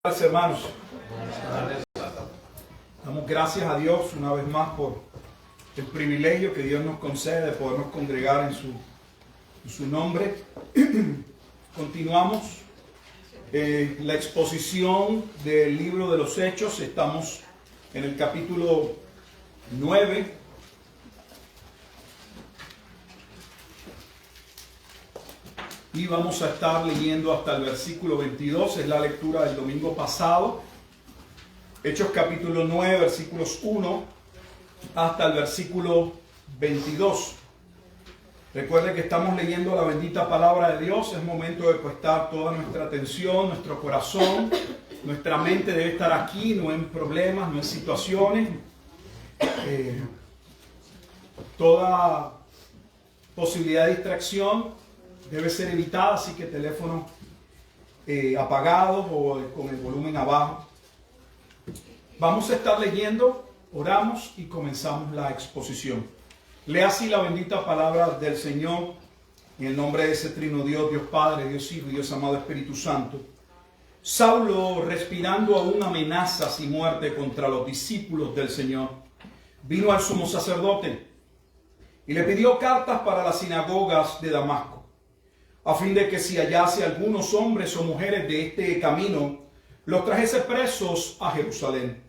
Hermanos, damos gracias a Dios una vez más por el privilegio que Dios nos concede de podernos congregar en su nombre. Continuamos la exposición del libro de los Hechos. Estamos en el capítulo 9. Y vamos a estar leyendo hasta el versículo 22, es la lectura del domingo pasado. Hechos capítulo 9, versículos 1 hasta el versículo 22. Recuerde que estamos leyendo la bendita palabra de Dios. Es momento de prestar toda nuestra atención, nuestro corazón. Nuestra mente debe estar aquí, no en problemas, no en situaciones. Toda posibilidad de distracción debe ser evitada, así que teléfonos apagados o con el volumen abajo. Vamos a estar leyendo, oramos y comenzamos la exposición. Lea así la bendita palabra del Señor en el nombre de ese trino Dios, Dios Padre, Dios Hijo y Dios amado Espíritu Santo. Saulo, respirando aún amenazas y muerte contra los discípulos del Señor, vino al sumo sacerdote y le pidió cartas para las sinagogas de Damasco, a fin de que si hallase algunos hombres o mujeres de este camino, los trajese presos a Jerusalén.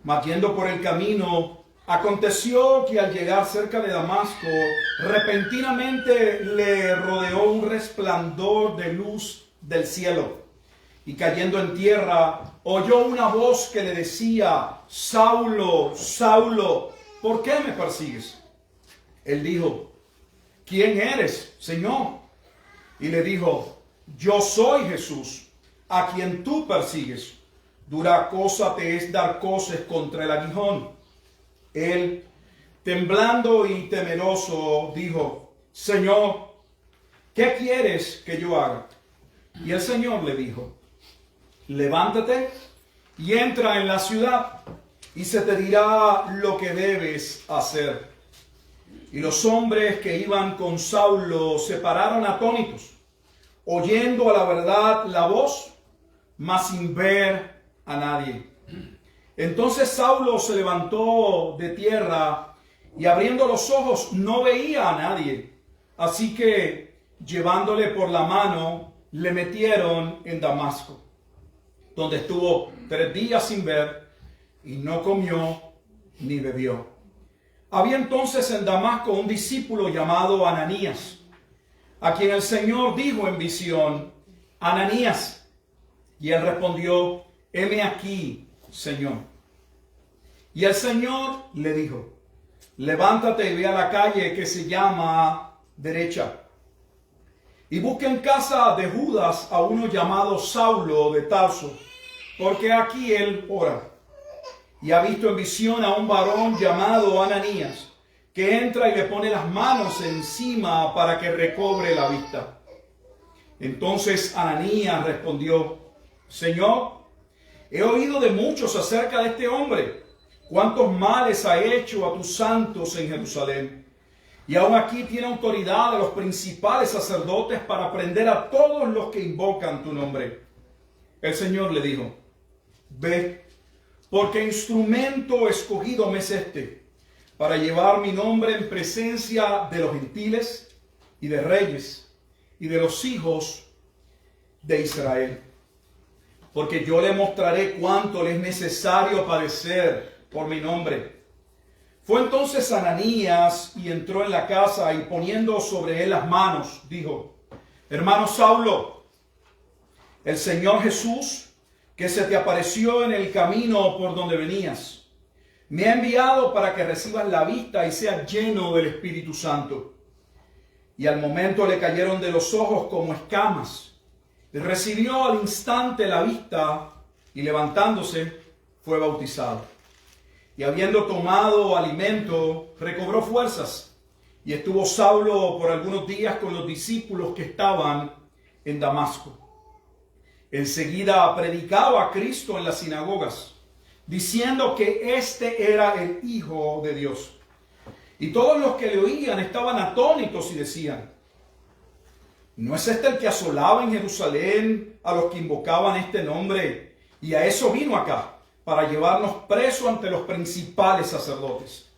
Mas yendo por el camino, aconteció que al llegar cerca de Damasco, repentinamente le rodeó un resplandor de luz del cielo. Y cayendo en tierra, oyó una voz que le decía: Saulo, Saulo, ¿por qué me persigues? Él dijo: ¿quién eres, Señor? Y le dijo: yo soy Jesús, a quien tú persigues. Dura cosa te es dar coces contra el aguijón. Él, temblando y temeroso, dijo: Señor, ¿qué quieres que yo haga? Y el Señor le dijo: levántate y entra en la ciudad, y se te dirá lo que debes hacer. Y los hombres que iban con Saulo se pararon atónitos, oyendo a la verdad la voz, mas sin ver a nadie. Entonces Saulo se levantó de tierra y abriendo los ojos no veía a nadie. Así que, llevándole por la mano, le metieron en Damasco, donde estuvo 3 días sin ver y no comió ni bebió. Había entonces en Damasco un discípulo llamado Ananías, a quien el Señor dijo en visión: Ananías. Y él respondió: heme aquí, Señor. Y el Señor le dijo: levántate y ve a la calle que se llama Derecha, y busca en casa de Judas a uno llamado Saulo de Tarso, porque aquí él ora. Y ha visto en visión a un varón llamado Ananías, que entra y le pone las manos encima para que recobre la vista. Entonces Ananías respondió: Señor, he oído de muchos acerca de este hombre, cuántos males ha hecho a tus santos en Jerusalén. Y aún aquí tiene autoridad de los principales sacerdotes para prender a todos los que invocan tu nombre. El Señor le dijo: ve, porque instrumento escogido me es este, para llevar mi nombre en presencia de los gentiles y de reyes y de los hijos de Israel. Porque yo le mostraré cuánto le es necesario padecer por mi nombre. Fue entonces Ananías y entró en la casa, y poniendo sobre él las manos, dijo: hermano Saulo, el Señor Jesús, que se te apareció en el camino por donde venías, me ha enviado para que recibas la vista y seas lleno del Espíritu Santo. Y al momento le cayeron de los ojos como escamas. Y recibió al instante la vista, y levantándose fue bautizado. Y habiendo tomado alimento, recobró fuerzas. Y estuvo Saulo por algunos días con los discípulos que estaban en Damasco. Enseguida predicaba a Cristo en las sinagogas, diciendo que éste era el Hijo de Dios. Y todos los que le oían estaban atónitos y decían: ¿no es este el que asolaba en Jerusalén a los que invocaban este nombre Y a eso vino acá, para llevarnos preso ante los principales sacerdotes.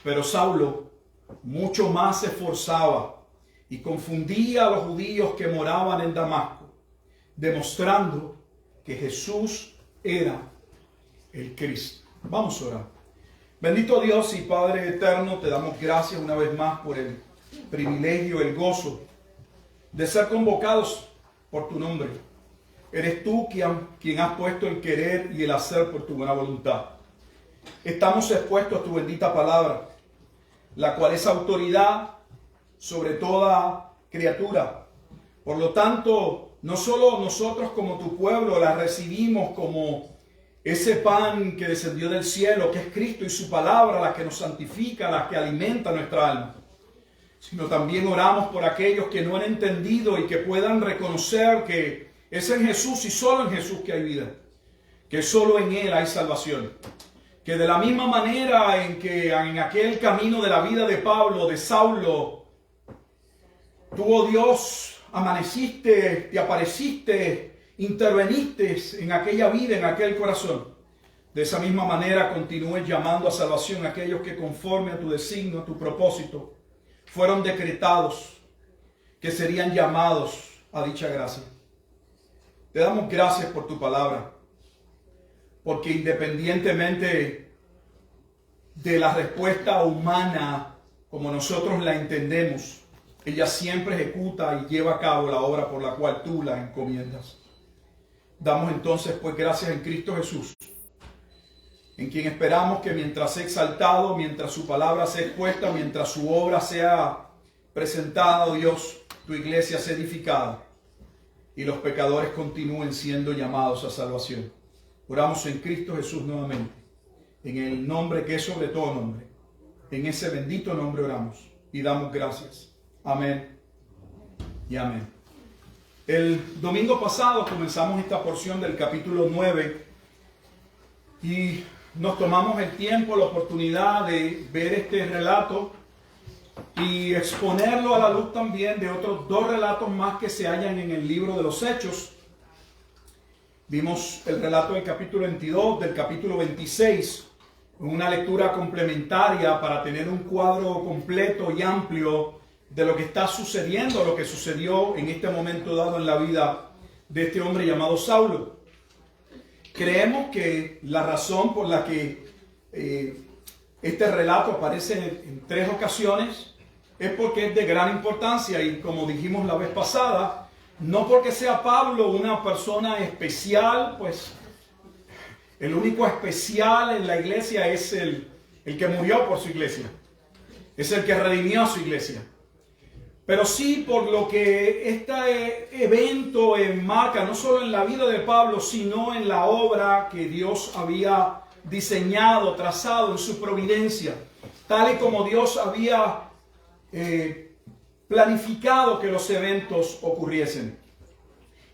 Pero Saulo mucho más se esforzaba y confundía a los judíos que moraban en Damasco, demostrando que Jesús era el Cristo. Vamos a orar. Bendito Dios y Padre eterno, te damos gracias una vez más por el privilegio, el gozo de ser convocados por tu nombre. Eres tú quien has puesto el querer y el hacer por tu buena voluntad. Estamos expuestos a tu bendita palabra, la cual es autoridad sobre toda criatura. Por lo tanto, no solo nosotros como tu pueblo la recibimos como ese pan que descendió del cielo, que es Cristo y su palabra, la que nos santifica, la que alimenta nuestra alma, sino también oramos por aquellos que no han entendido y que puedan reconocer que es en Jesús y solo en Jesús que hay vida, que solo en Él hay salvación. Que de la misma manera en que en aquel camino de la vida de Pablo, de Saulo, tú, oh Dios, amaneciste, te apareciste, interveniste en aquella vida, en aquel corazón. De esa misma manera continúes llamando a salvación a aquellos que conforme a tu designio, a tu propósito, fueron decretados, que serían llamados a dicha gracia. Te damos gracias por tu palabra, porque independientemente de la respuesta humana como nosotros la entendemos, ella siempre ejecuta y lleva a cabo la obra por la cual tú la encomiendas. Damos entonces pues gracias en Cristo Jesús, en quien esperamos que mientras sea exaltado, mientras su palabra sea expuesta, mientras su obra sea presentada, oh Dios, tu iglesia sea edificada y los pecadores continúen siendo llamados a salvación. Oramos en Cristo Jesús nuevamente, en el nombre que es sobre todo nombre. En ese bendito nombre oramos y damos gracias. Amén y amén. El domingo pasado comenzamos esta porción del capítulo 9 y nos tomamos el tiempo, la oportunidad de ver este relato y exponerlo a la luz también de otros dos relatos más que se hallan en el libro de los Hechos. Vimos el relato del capítulo 22, del capítulo 26, una lectura complementaria para tener un cuadro completo y amplio de lo que está sucediendo, lo que sucedió en este momento dado en la vida de este hombre llamado Saulo. Creemos que la razón por la que este relato aparece en tres ocasiones es porque es de gran importancia y, como dijimos la vez pasada, no porque sea Pablo una persona especial, pues el único especial en la iglesia es el que murió por su iglesia, es el que redimió a su iglesia. Pero sí por lo que este evento enmarca, no solo en la vida de Pablo, sino en la obra que Dios había diseñado, trazado en su providencia, tal y como Dios había planificado que los eventos ocurriesen.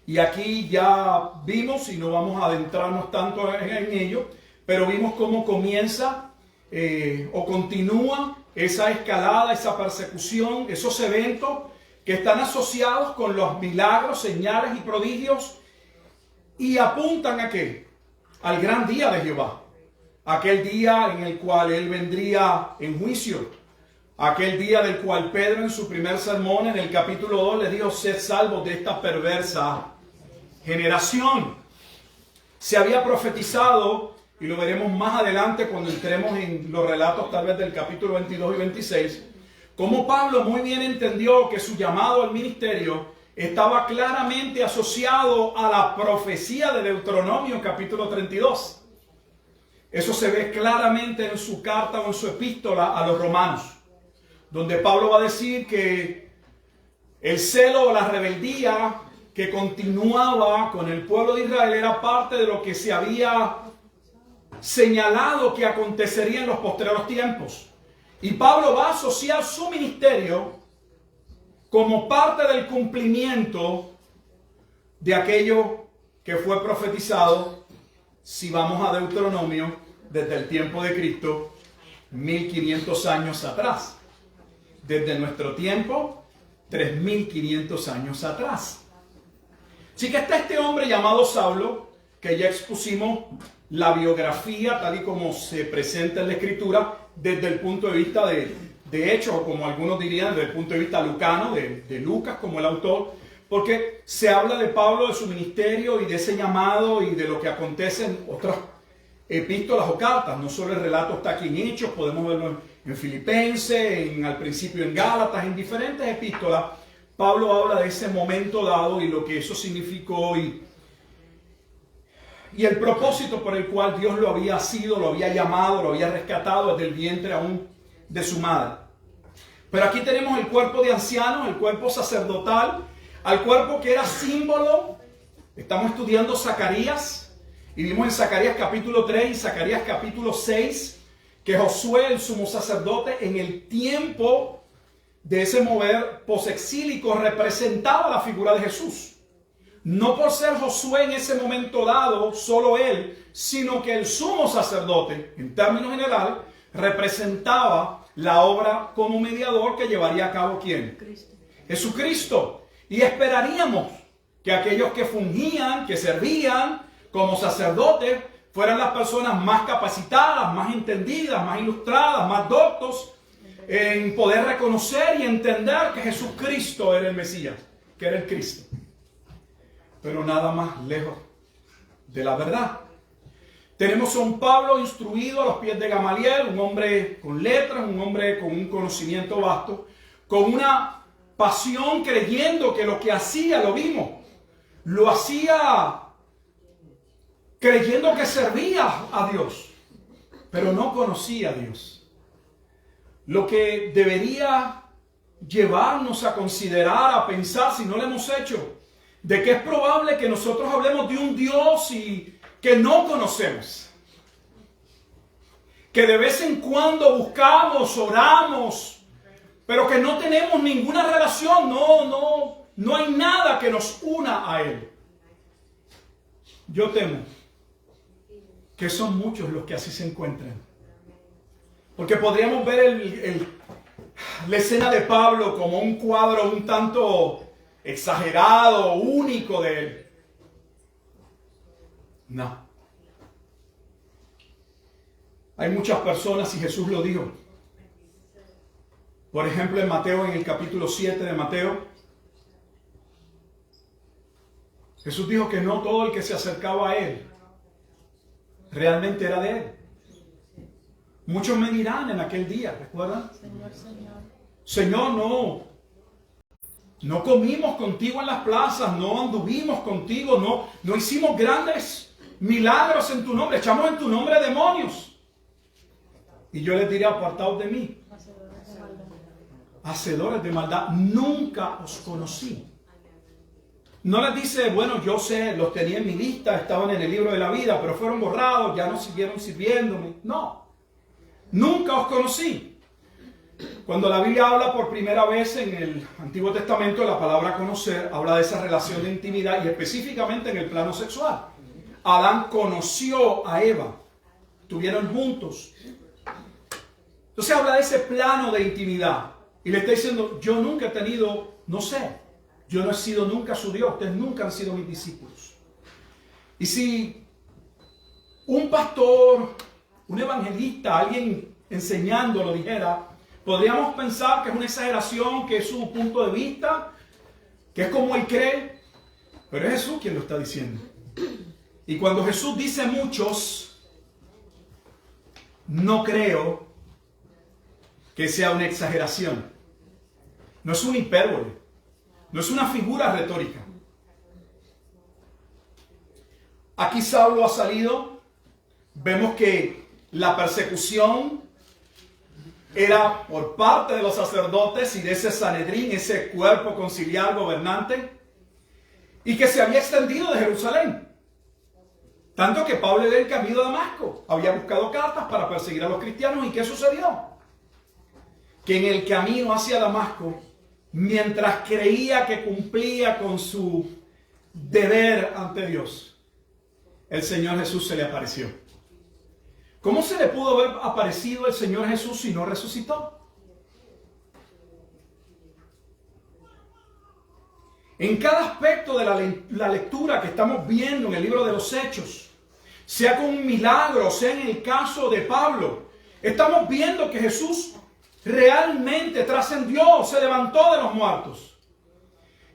Y aquí ya vimos, y no vamos a adentrarnos tanto en ello, pero vimos cómo comienza o continúa esa escalada, esa persecución, esos eventos que están asociados con los milagros, señales y prodigios y apuntan ¿a qué? Al gran día de Jehová, aquel día en el cual Él vendría en juicio, aquel día del cual Pedro en su primer sermón en el capítulo 2 le dijo: sed salvos de esta perversa generación. Se había profetizado, y lo veremos más adelante cuando entremos en los relatos tal vez del capítulo 22 y 26, como Pablo muy bien entendió que su llamado al ministerio estaba claramente asociado a la profecía de Deuteronomio capítulo 32. Eso se ve claramente en su carta o en su epístola a los romanos, donde Pablo va a decir que el celo o la rebeldía que continuaba con el pueblo de Israel era parte de lo que se había señalado que acontecería en los posteriores tiempos. Y Pablo va a asociar su ministerio como parte del cumplimiento de aquello que fue profetizado, si vamos a Deuteronomio, desde el tiempo de Cristo, 1500 años atrás. Desde nuestro tiempo, 3500 años atrás. Así que está este hombre llamado Saulo, que ya expusimos la biografía tal y como se presenta en la Escritura desde el punto de vista de Hechos, o como algunos dirían, desde el punto de vista lucano, de Lucas como el autor, porque se habla de Pablo, de su ministerio y de ese llamado y de lo que acontece en otras epístolas o cartas. No solo el relato está aquí en Hechos, podemos verlo en Filipenses, al principio en Gálatas, en diferentes epístolas. Pablo habla de ese momento dado y lo que eso significó y el propósito por el cual Dios lo había sido, lo había llamado, lo había rescatado desde el vientre aún de su madre. Pero aquí tenemos el cuerpo de ancianos, el cuerpo sacerdotal, al cuerpo que era símbolo. Estamos estudiando Zacarías y vimos en Zacarías capítulo 3 y Zacarías capítulo 6 que Josué, el sumo sacerdote, en el tiempo de ese mover posexílico representaba la figura de Jesús. No por ser Josué en ese momento dado, solo él, sino que el sumo sacerdote, en términos generales, representaba la obra como mediador que llevaría a cabo ¿quién? Cristo. Jesucristo. Y esperaríamos que aquellos que fungían, que servían como sacerdotes, fueran las personas más capacitadas, más entendidas, más ilustradas, más doctos, en poder reconocer y entender que Jesucristo era el Mesías, que era el Cristo. Pero nada más lejos de la verdad. Tenemos a un Pablo instruido a los pies de Gamaliel, un hombre con letras, un hombre con un conocimiento vasto, con una pasión creyendo que lo que hacía, lo vimos, lo hacía creyendo que servía a Dios, pero no conocía a Dios. Lo que debería llevarnos a considerar, a pensar, si no lo hemos hecho, de que es probable que nosotros hablemos de un Dios y que no conocemos, que de vez en cuando buscamos, oramos, pero que no tenemos ninguna relación, no hay nada que nos una a Él. Yo temo que son muchos los que así se encuentran, porque podríamos ver la escena de Pablo como un cuadro un tanto exagerado, único de él. No. Hay muchas personas, y Jesús lo dijo. Por ejemplo, en Mateo, en el capítulo 7 de Mateo, Jesús dijo que no todo el que se acercaba a Él realmente era de Él. Muchos me dirán en aquel día, ¿recuerdan? Señor, no comimos contigo en las plazas, no anduvimos contigo, no hicimos grandes milagros en tu nombre, echamos en tu nombre demonios. Y yo les diré, apartaos de mí, hacedores de maldad, nunca os conocí. No les dice, bueno, yo sé, los tenía en mi lista, estaban en el libro de la vida, pero fueron borrados, ya no siguieron sirviéndome. No, nunca os conocí. Cuando la Biblia habla por primera vez en el Antiguo Testamento, la palabra conocer habla de esa relación de intimidad y específicamente en el plano sexual. Adán conoció a Eva, estuvieron juntos. Entonces habla de ese plano de intimidad y le está diciendo, yo nunca he tenido, no sé, yo no he sido nunca su Dios, ustedes nunca han sido mis discípulos. Y si un pastor, un evangelista, alguien enseñando lo dijera, podríamos pensar que es una exageración, que es su punto de vista, que es como él cree, pero es Jesús quien lo está diciendo. Y cuando Jesús dice muchos, no creo que sea una exageración. No es una hipérbole, no es una figura retórica. Aquí Saulo ha salido, vemos que la persecución era por parte de los sacerdotes y de ese Sanedrín, ese cuerpo conciliar gobernante, y que se había extendido de Jerusalén. Tanto que Pablo en el camino de Damasco había buscado cartas para perseguir a los cristianos. ¿Y qué sucedió? Que en el camino hacia Damasco, mientras creía que cumplía con su deber ante Dios, el Señor Jesús se le apareció. ¿Cómo se le pudo haber aparecido el Señor Jesús si no resucitó? En cada aspecto de la lectura que estamos viendo en el libro de los Hechos, sea con un milagro, sea en el caso de Pablo, estamos viendo que Jesús realmente trascendió, se levantó de los muertos.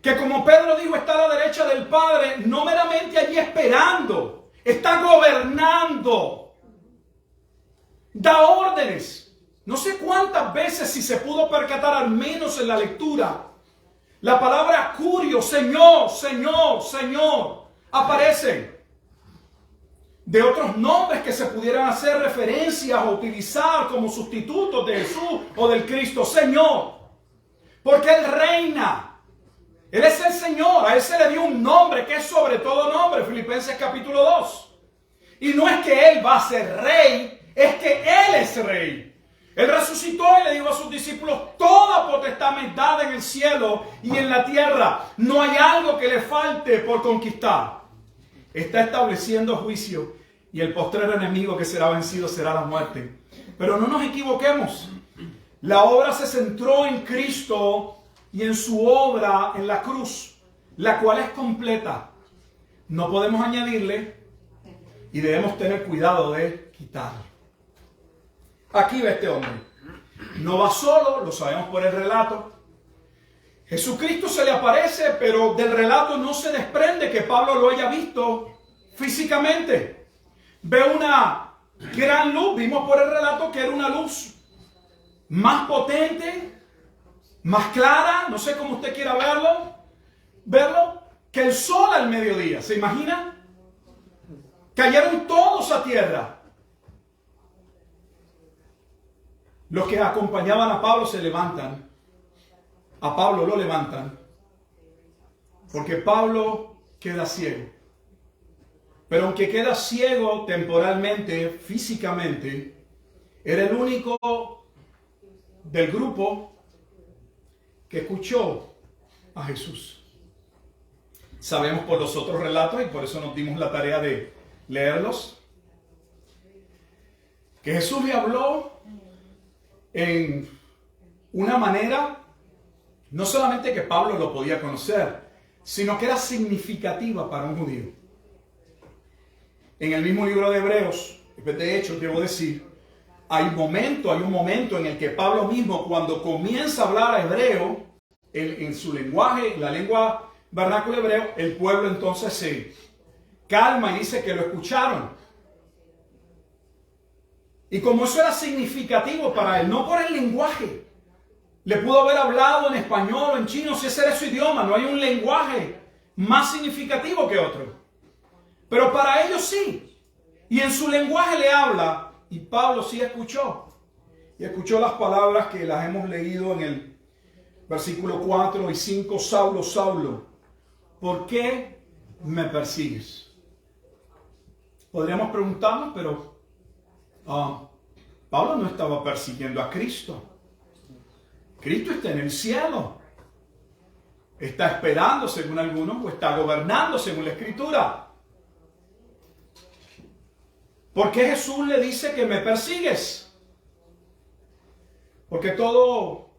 Que como Pedro dijo, está a la derecha del Padre, no meramente allí esperando, está gobernando, da órdenes. No sé cuántas veces, si se pudo percatar al menos en la lectura, la palabra curio, Señor, Señor, Señor, aparece. De otros nombres que se pudieran hacer referencias o utilizar como sustitutos de Jesús o del Cristo, Señor. Porque Él reina. Él es el Señor. A Él se le dio un nombre que es sobre todo nombre. Filipenses capítulo 2. Y no es que Él va a ser rey, es que Él es rey. Él resucitó y le dijo a sus discípulos, toda potestad me es dada en el cielo y en la tierra. No hay algo que le falte por conquistar. Está estableciendo juicio y el postrero enemigo que será vencido será la muerte. Pero no nos equivoquemos. La obra se centró en Cristo y en su obra en la cruz, la cual es completa. No podemos añadirle y debemos tener cuidado de quitarle. Aquí va este hombre. No va solo, lo sabemos por el relato. Jesucristo se le aparece, pero del relato no se desprende que Pablo lo haya visto físicamente. Ve una gran luz, vimos por el relato que era una luz más potente, más clara, no sé cómo usted quiera verlo, que el sol al mediodía. ¿Se imagina? Cayeron todos a tierra. Los que acompañaban a Pablo se levantan. A Pablo lo levantan. Porque Pablo queda ciego. Pero aunque queda ciego temporalmente, físicamente, era el único del grupo que escuchó a Jesús. Sabemos por los otros relatos, y por eso nos dimos la tarea de leerlos, que Jesús le habló en una manera, no solamente que Pablo lo podía conocer, sino que era significativa para un judío. En el mismo libro de Hebreos, de hecho, debo decir, hay un momento en el que Pablo mismo, cuando comienza a hablar a hebreo, en su lenguaje, la lengua vernácula hebreo, el pueblo entonces se calma y dice que lo escucharon. Y como eso era significativo para él, no por el lenguaje, le pudo haber hablado en español o en chino, si ese era su idioma, no hay un lenguaje más significativo que otro. Pero para ellos sí. Y en su lenguaje le habla, y Pablo sí escuchó. Y escuchó las palabras que las hemos leído en el versículo 4 y 5. Saulo, Saulo, ¿por qué me persigues? Podríamos preguntarnos, pero Pablo no estaba persiguiendo a Cristo. Cristo está en el cielo. Está esperando, según algunos, o está gobernando, según la Escritura. ¿Por qué Jesús le dice que me persigues? Porque todo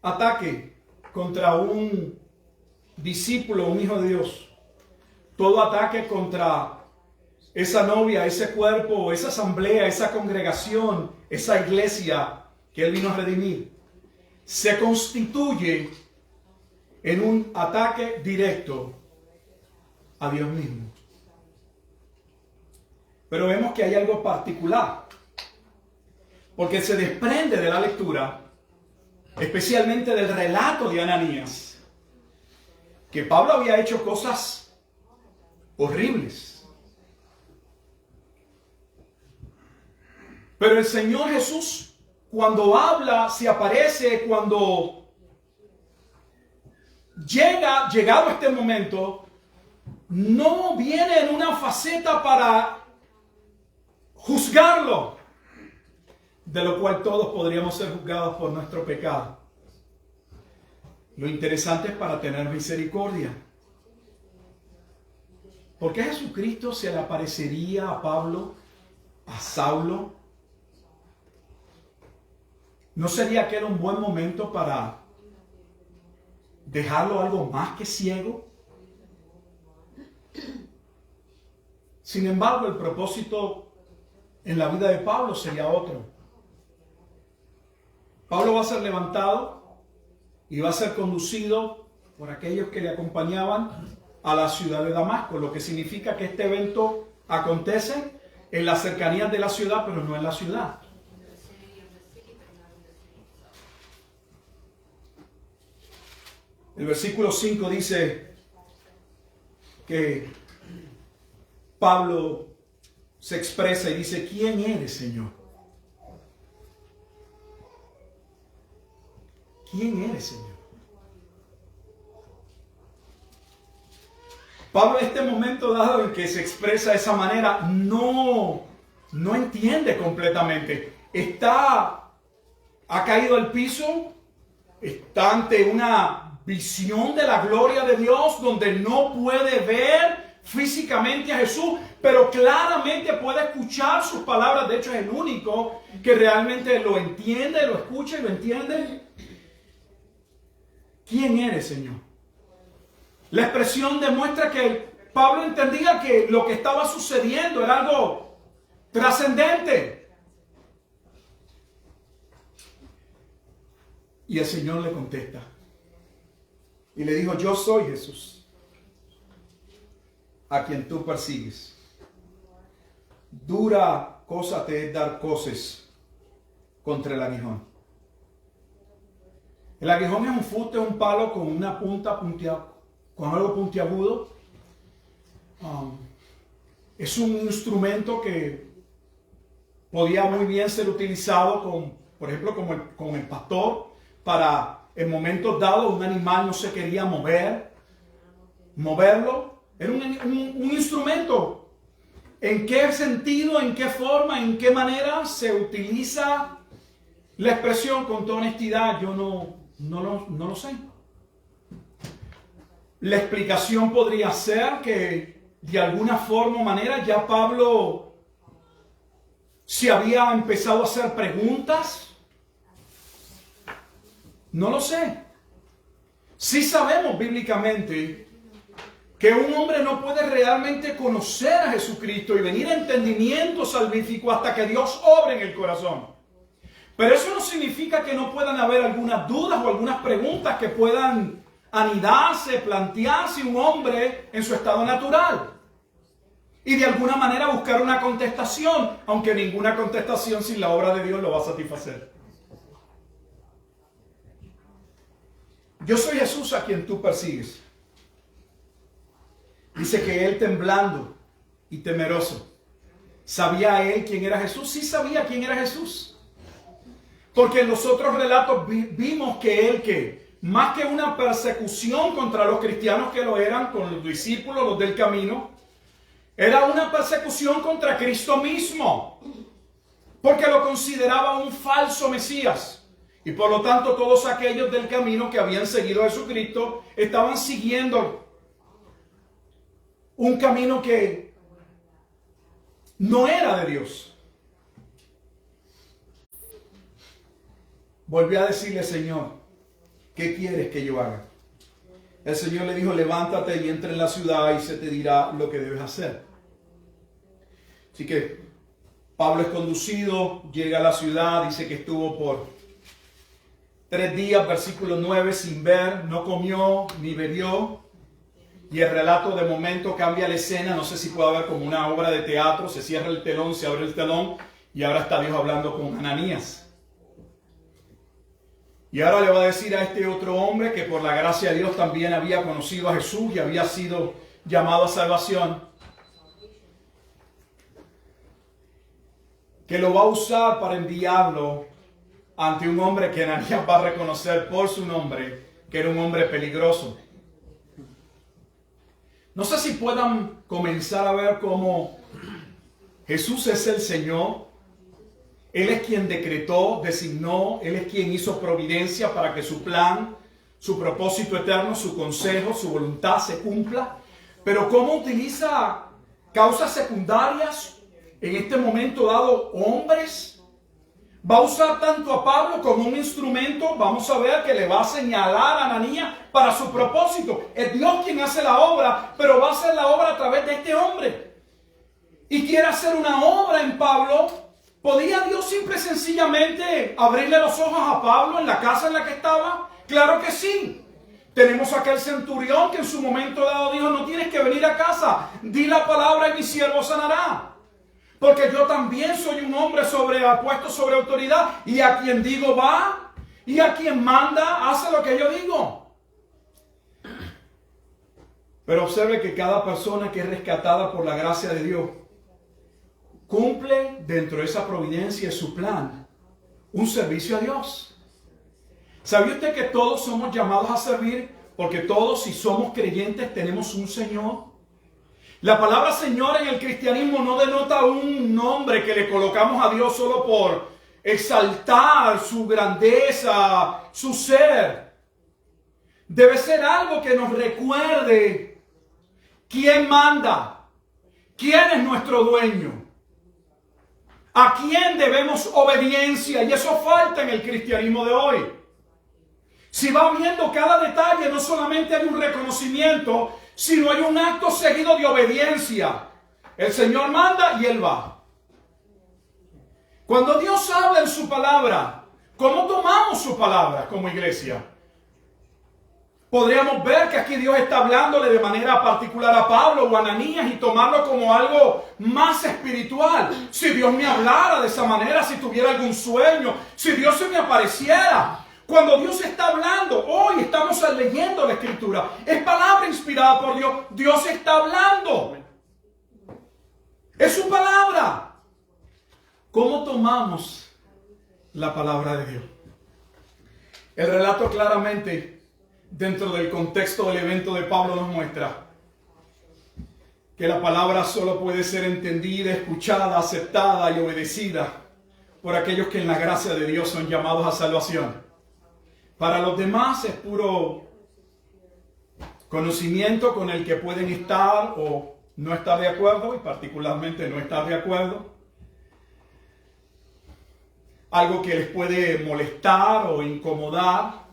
ataque contra un discípulo, un hijo de Dios, todo ataque contra esa novia, ese cuerpo, esa asamblea, esa congregación, esa iglesia que Él vino a redimir, se constituye en un ataque directo a Dios mismo. Pero vemos que hay algo particular, porque se desprende de la lectura, especialmente del relato de Ananías, que Pablo había hecho cosas horribles. Pero el Señor Jesús, cuando habla, se aparece, cuando llegado este momento, no viene en una faceta para juzgarlo, de lo cual todos podríamos ser juzgados por nuestro pecado. Lo interesante es para tener misericordia. ¿Por qué Jesucristo se le aparecería a Pablo, a Saulo? ¿No sería aquel un buen momento para dejarlo algo más que ciego. Sin embargo, el propósito en la vida de Pablo sería otro. Pablo va a ser levantado y va a ser conducido por aquellos que le acompañaban a la ciudad de Damasco, lo que significa que este evento acontece en las cercanías de la ciudad, pero no en la ciudad. El versículo 5 dice que Pablo se expresa y dice: ¿quién eres, Señor? ¿Quién eres, Señor? Pablo, en este momento dado en que se expresa de esa manera, no entiende completamente. Ha caído al piso, está ante una visión de la gloria de Dios donde no puede ver físicamente a Jesús, pero claramente puede escuchar sus palabras. De hecho, es el único que realmente lo entiende, lo escucha y lo entiende. ¿Quién eres, Señor? La expresión demuestra que Pablo entendía que lo que estaba sucediendo era algo trascendente. Y el Señor le contesta. Y le dijo: yo soy Jesús, a quien tú persigues. Dura cosa te es dar coces contra el aguijón. El aguijón es un fuste, un palo con una punta puntiaguda, con algo puntiagudo. Es un instrumento que podía muy bien ser utilizado por ejemplo, con el pastor, para en momentos dados un animal no se quería moverlo. Era un instrumento. ¿En qué sentido, en qué forma, en qué manera se utiliza la expresión? Con toda honestidad, yo no lo sé. La explicación podría ser que de alguna forma o manera ya Pablo se había empezado a hacer preguntas. No lo sé. Sí sabemos bíblicamente que un hombre no puede realmente conocer a Jesucristo y venir a entendimiento salvífico hasta que Dios obre en el corazón. Pero eso no significa que no puedan haber algunas dudas o algunas preguntas que puedan anidarse, plantearse un hombre en su estado natural. Y de alguna manera buscar una contestación, aunque ninguna contestación sin la obra de Dios lo va a satisfacer. Yo soy Jesús a quien tú persigues. Dice que él, temblando y temeroso, ¿sabía él quién era Jesús? Sí sabía quién era Jesús. Porque en los otros relatos vimos que él, que más que una persecución contra los cristianos que lo eran, con los discípulos, los del camino, era una persecución contra Cristo mismo. Porque lo consideraba un falso Mesías. Y por lo tanto todos aquellos del camino que habían seguido a Jesucristo estaban siguiendo un camino que no era de Dios. Volvió a decirle: Señor, ¿qué quieres que yo haga? El Señor le dijo: levántate y entra en la ciudad y se te dirá lo que debes hacer. Así que Pablo es conducido, llega a la ciudad, dice que estuvo por 3 días, versículo 9, sin ver, no comió ni bebió. Y el relato de momento cambia la escena. No sé si puede haber como una obra de teatro. Se cierra el telón, se abre el telón y ahora está Dios hablando con Ananías. Y ahora le va a decir a este otro hombre que por la gracia de Dios también había conocido a Jesús y había sido llamado a salvación, que lo va a usar para enviarlo ante un hombre que Ananías va a reconocer por su nombre, que era un hombre peligroso. No sé si puedan comenzar a ver cómo Jesús es el Señor. Él es quien decretó, designó, Él es quien hizo providencia para que su plan, su propósito eterno, su consejo, su voluntad se cumpla. Pero cómo utiliza causas secundarias, en este momento dado hombres, va a usar tanto a Pablo como un instrumento. Vamos a ver que le va a señalar a Ananías para su propósito. Es Dios quien hace la obra, pero va a hacer la obra a través de este hombre. Y quiere hacer una obra en Pablo. ¿Podía Dios simple y sencillamente abrirle los ojos a Pablo en la casa en la que estaba? Claro que sí. Tenemos a aquel centurión que en su momento dado dijo: no tienes que venir a casa, di la palabra y mi siervo sanará. Porque yo también soy un hombre puesto sobre autoridad, y a quien digo va, y a quien manda hace lo que yo digo. Pero observe que cada persona que es rescatada por la gracia de Dios cumple dentro de esa providencia y su plan un servicio a Dios. ¿Sabía usted que todos somos llamados a servir? Porque todos, si somos creyentes, tenemos un Señor. La palabra Señor en el cristianismo no denota un nombre que le colocamos a Dios solo por exaltar su grandeza, su ser. Debe ser algo que nos recuerde quién manda, quién es nuestro dueño, a quién debemos obediencia. Y eso falta en el cristianismo de hoy. Si va viendo cada detalle, no solamente hay un reconocimiento, sino hay un acto seguido de obediencia. El Señor manda y Él va. Cuando Dios habla en su palabra, ¿cómo tomamos su palabra como iglesia? Podríamos ver que aquí Dios está hablándole de manera particular a Pablo o a Ananías y tomarlo como algo más espiritual. Si Dios me hablara de esa manera, si tuviera algún sueño, si Dios se me apareciera. Cuando Dios está hablando, hoy estamos leyendo la Escritura, es palabra inspirada por Dios. Dios está hablando. Es su palabra. ¿Cómo tomamos la palabra de Dios? El relato claramente, dentro del contexto del evento de Pablo, nos muestra que la palabra solo puede ser entendida, escuchada, aceptada y obedecida por aquellos que en la gracia de Dios son llamados a salvación. Para los demás es puro conocimiento con el que pueden estar o no estar de acuerdo, y particularmente no estar de acuerdo. Algo que les puede molestar o incomodar.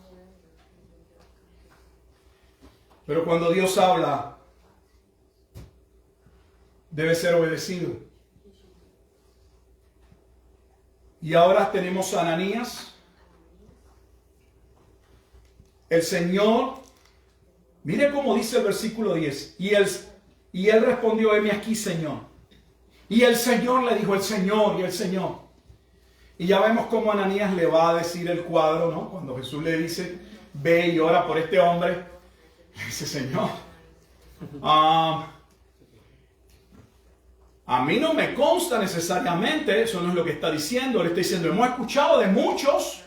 Pero cuando Dios habla, debe ser obedecido. Y ahora tenemos a Ananías. El Señor, mire cómo dice el versículo 10. Y él respondió: heme aquí, Señor. Y el Señor le dijo: el Señor y el Señor. Y ya vemos cómo Ananías le va a decir el cuadro, ¿no? Cuando Jesús le dice: ve y ora por este hombre. Le dice: Señor, a mí no me consta necesariamente, eso no es lo que está diciendo. Él está diciendo: hemos escuchado de muchos.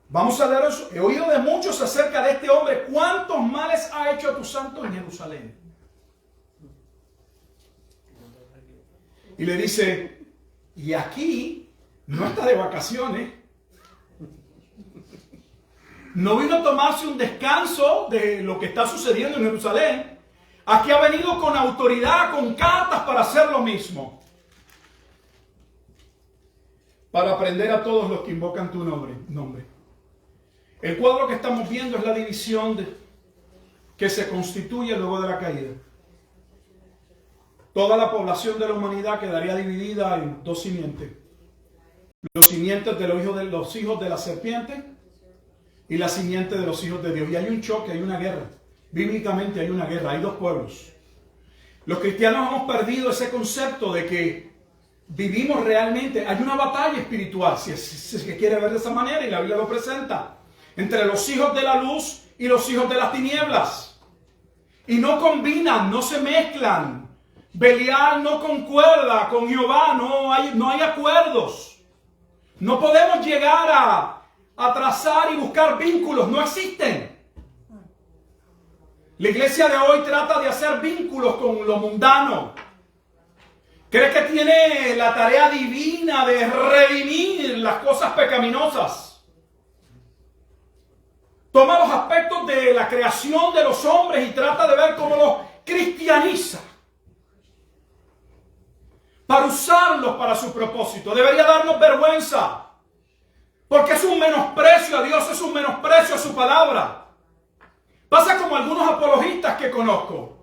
Vamos a leer eso. He oído de muchos acerca de este hombre. ¿Cuántos males ha hecho a tus santos en Jerusalén? Y le dice: y aquí no está de vacaciones. No vino a tomarse un descanso de lo que está sucediendo en Jerusalén. Aquí ha venido con autoridad, con cartas para hacer lo mismo. Para aprender a todos los que invocan tu nombre. El cuadro que estamos viendo es la división que se constituye luego de la caída. Toda la población de la humanidad quedaría dividida en dos simientes. Los simientes de los hijos de la serpiente y la simiente de los hijos de Dios. Y hay un choque, hay una guerra. Bíblicamente hay una guerra, hay dos pueblos. Los cristianos hemos perdido ese concepto de que vivimos realmente, hay una batalla espiritual, si se quiere ver de esa manera, y la Biblia lo presenta, entre los hijos de la luz y los hijos de las tinieblas. Y no combinan, no se mezclan. Belial no concuerda con Jehová, no hay acuerdos. No podemos llegar a trazar y buscar vínculos, no existen. La iglesia de hoy trata de hacer vínculos con lo mundano. Cree que tiene la tarea divina de redimir las cosas pecaminosas. Toma los aspectos de la creación de los hombres y trata de ver cómo los cristianiza. para usarlos para su propósito. Debería darnos vergüenza, porque es un menosprecio a Dios, es un menosprecio a su palabra. Pasa como algunos apologistas que conozco,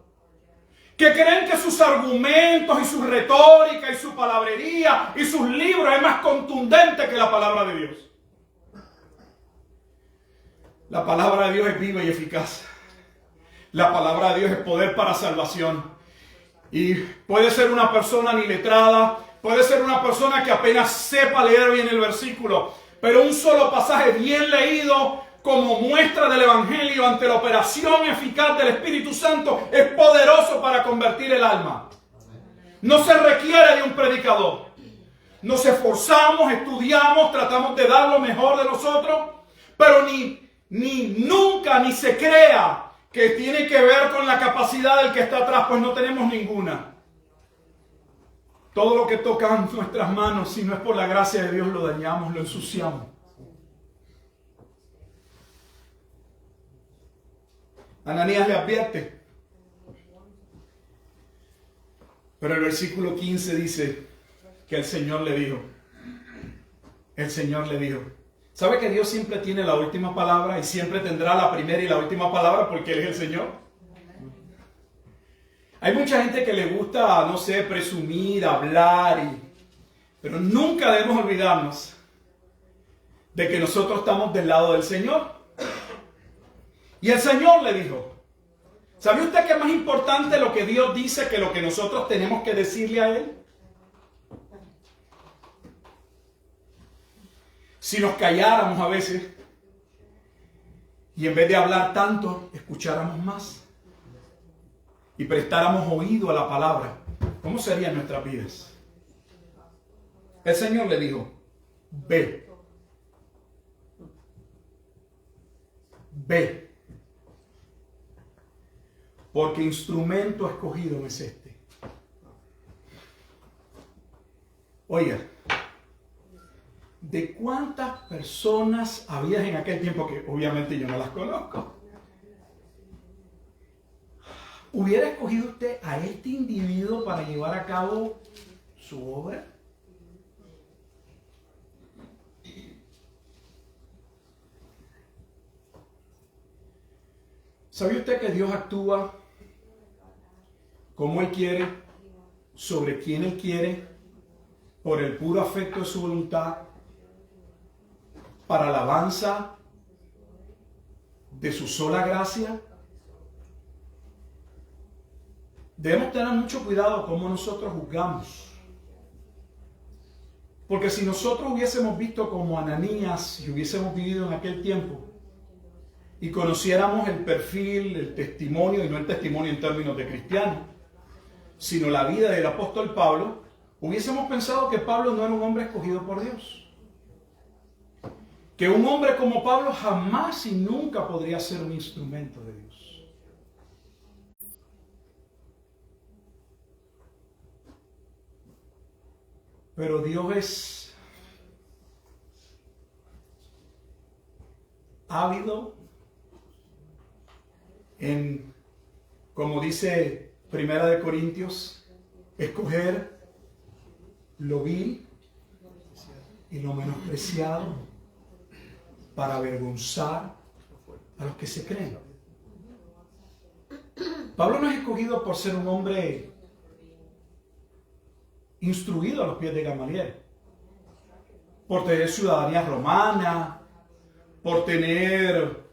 que creen que sus argumentos y su retórica y su palabrería y sus libros es más contundente que la palabra de Dios. La palabra de Dios es viva y eficaz. La palabra de Dios es poder para salvación. Y puede ser una persona ni letrada, puede ser una persona que apenas sepa leer bien el versículo, pero un solo pasaje bien leído como muestra del Evangelio ante la operación eficaz del Espíritu Santo es poderoso para convertir el alma. No se requiere de un predicador. Nos esforzamos, estudiamos, tratamos de dar lo mejor de nosotros, pero nunca se crea que tiene que ver con la capacidad del que está atrás, pues no tenemos ninguna. Todo lo que toca en nuestras manos, si no es por la gracia de Dios, lo dañamos, lo ensuciamos. Ananías le advierte. Pero el versículo 15 dice que el Señor le dijo. ¿Sabe que Dios siempre tiene la última palabra y siempre tendrá la primera y la última palabra porque Él es el Señor? Hay mucha gente que le gusta, no sé, presumir, hablar, pero nunca debemos olvidarnos de que nosotros estamos del lado del Señor. Y el Señor le dijo, ¿sabe usted que es más importante lo que Dios dice que lo que nosotros tenemos que decirle a Él? Si nos calláramos a veces y en vez de hablar tanto, escucháramos más y prestáramos oído a la palabra, ¿cómo serían nuestras vidas? El Señor le dijo, ve, porque instrumento escogido es este. Oiga, ¿de cuántas personas había en aquel tiempo que obviamente yo no las conozco? ¿Hubiera escogido usted a este individuo para llevar a cabo su obra? ¿Sabe usted que Dios actúa como Él quiere, sobre quien Él quiere, por el puro afecto de su voluntad, para alabanza de su sola gracia? Debemos tener mucho cuidado cómo nosotros juzgamos. Porque si nosotros hubiésemos visto como Ananías y hubiésemos vivido en aquel tiempo y conociéramos el perfil, el testimonio, y no el testimonio en términos de cristiano, sino la vida del apóstol Pablo, hubiésemos pensado que Pablo no era un hombre escogido por Dios. Que un hombre como Pablo jamás y nunca podría ser un instrumento de Dios. Pero Dios es ávido en, como dice Primera de Corintios, escoger lo vil y lo menospreciado para avergonzar a los que se creen. Pablo no es escogido por ser un hombre instruido a los pies de Gamaliel, por tener ciudadanía romana, por tener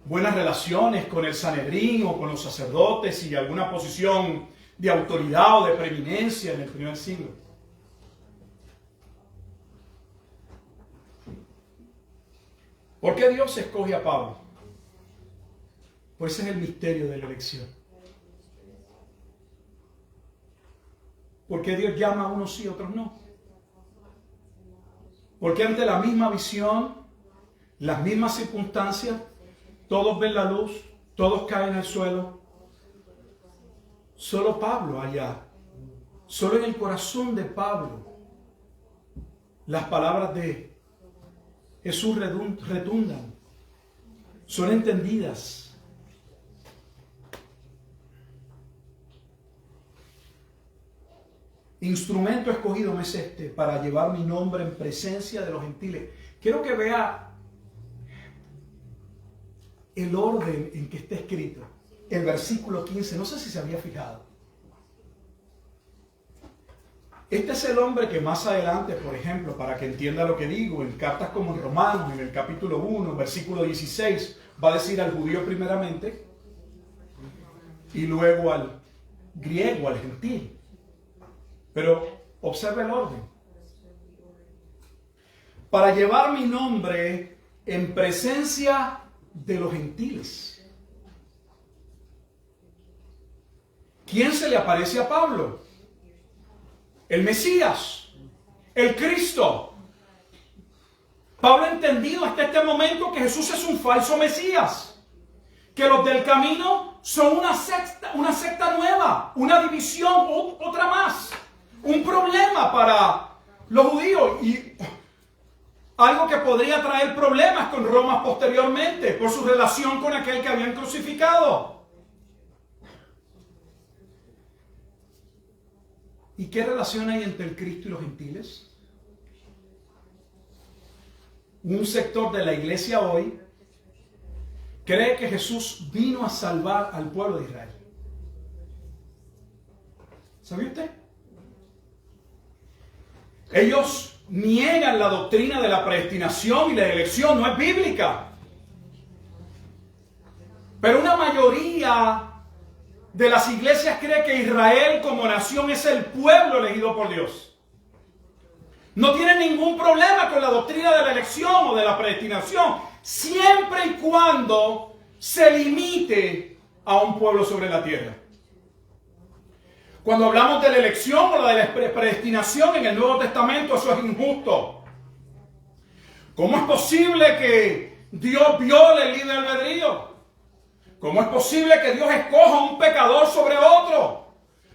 buenas relaciones con el Sanedrín o con los sacerdotes y alguna posición de autoridad o de preeminencia en el primer siglo. ¿Por qué Dios escoge a Pablo? Pues ese es el misterio de la elección. ¿Por qué Dios llama a unos sí y a otros no? Porque ante la misma visión, las mismas circunstancias, todos ven la luz, todos caen al suelo. Solo Pablo allá, solo en el corazón de Pablo, las palabras de Jesús retundan, son entendidas. instrumento escogido me es este, para llevar mi nombre en presencia de los gentiles. Quiero que vea el orden en que está escrito. El versículo 15, no sé si se había fijado. Este es el hombre que más adelante, por ejemplo, para que entienda lo que digo, en cartas como en Romanos, en el capítulo 1, versículo 16, va a decir al judío primeramente y luego al griego, al gentil. Pero observe el orden. Para llevar mi nombre en presencia de los gentiles. ¿Quién se le aparece a Pablo? El Mesías, el Cristo. Pablo ha entendido hasta este momento que Jesús es un falso Mesías, que los del camino son una secta nueva, una división, otra más, un problema para los judíos y algo que podría traer problemas con Roma posteriormente por su relación con aquel que habían crucificado. ¿Y qué relación hay entre el Cristo y los gentiles? Un sector de la iglesia hoy cree que Jesús vino a salvar al pueblo de Israel. ¿Sabe usted? Ellos niegan la doctrina de la predestinación y la elección, no es bíblica. Pero una mayoría de las iglesias cree que Israel como nación es el pueblo elegido por Dios. No tienen ningún problema con la doctrina de la elección o de la predestinación, siempre y cuando se limite a un pueblo sobre la tierra. Cuando hablamos de la elección o de la predestinación en el Nuevo Testamento, eso es injusto. ¿Cómo es posible que Dios viole el libre albedrío? ¿Cómo es posible que Dios escoja a un pecador sobre otro?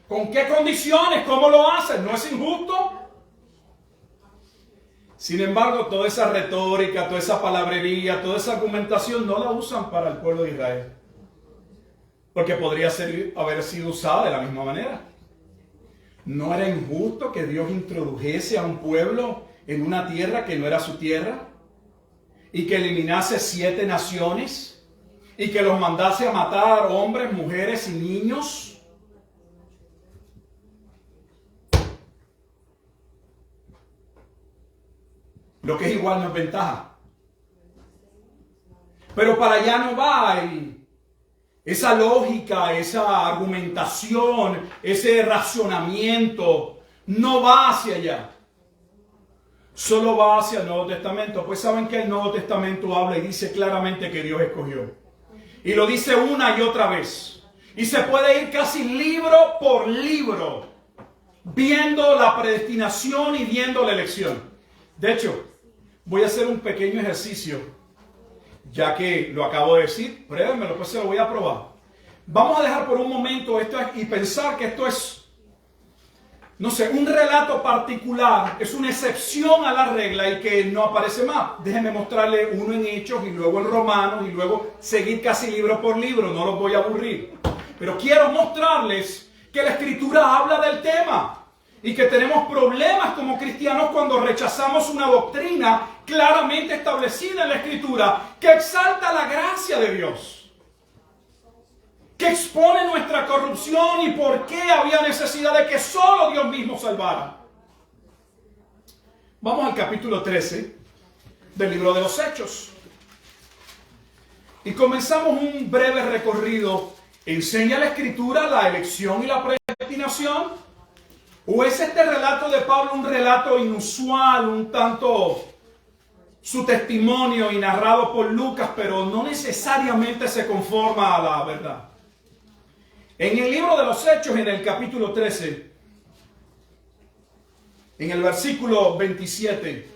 ¿Con qué condiciones? ¿Cómo lo hace? ¿No es injusto? Sin embargo, toda esa retórica, toda esa palabrería, toda esa argumentación no la usan para el pueblo de Israel. Porque podría haber sido usada de la misma manera. ¿No era injusto que Dios introdujese a un pueblo en una tierra que no era su tierra? Y que eliminase 7 naciones y que los mandase a matar hombres, mujeres y niños. Lo que es igual no es ventaja. Pero para allá no va esa lógica, esa argumentación, ese razonamiento, no va hacia allá. Solo va hacia el Nuevo Testamento. Pues saben que el Nuevo Testamento habla y dice claramente que Dios escogió. Y lo dice una y otra vez. Y se puede ir casi libro por libro, viendo la predestinación y viendo la elección. De hecho, voy a hacer un pequeño ejercicio, ya que lo acabo de decir. Pruébenmelo, pues se lo voy a probar. Vamos a dejar por un momento esto y pensar que esto es, no sé, un relato particular, es una excepción a la regla y que no aparece más. Déjenme mostrarle uno en Hechos y luego en Romanos y luego seguir casi libro por libro, no los voy a aburrir. Pero quiero mostrarles que la Escritura habla del tema y que tenemos problemas como cristianos cuando rechazamos una doctrina claramente establecida en la Escritura que exalta la gracia de Dios, que expone nuestra corrupción y por qué había necesidad de que solo Dios mismo salvara. Vamos al capítulo 13 del libro de los Hechos. Y comenzamos un breve recorrido. ¿Enseña la Escritura la elección y la predestinación? ¿O es este relato de Pablo un relato inusual, un tanto su testimonio y narrado por Lucas, pero no necesariamente se conforma a la verdad? En el libro de los Hechos, en el capítulo 13, en el versículo 27,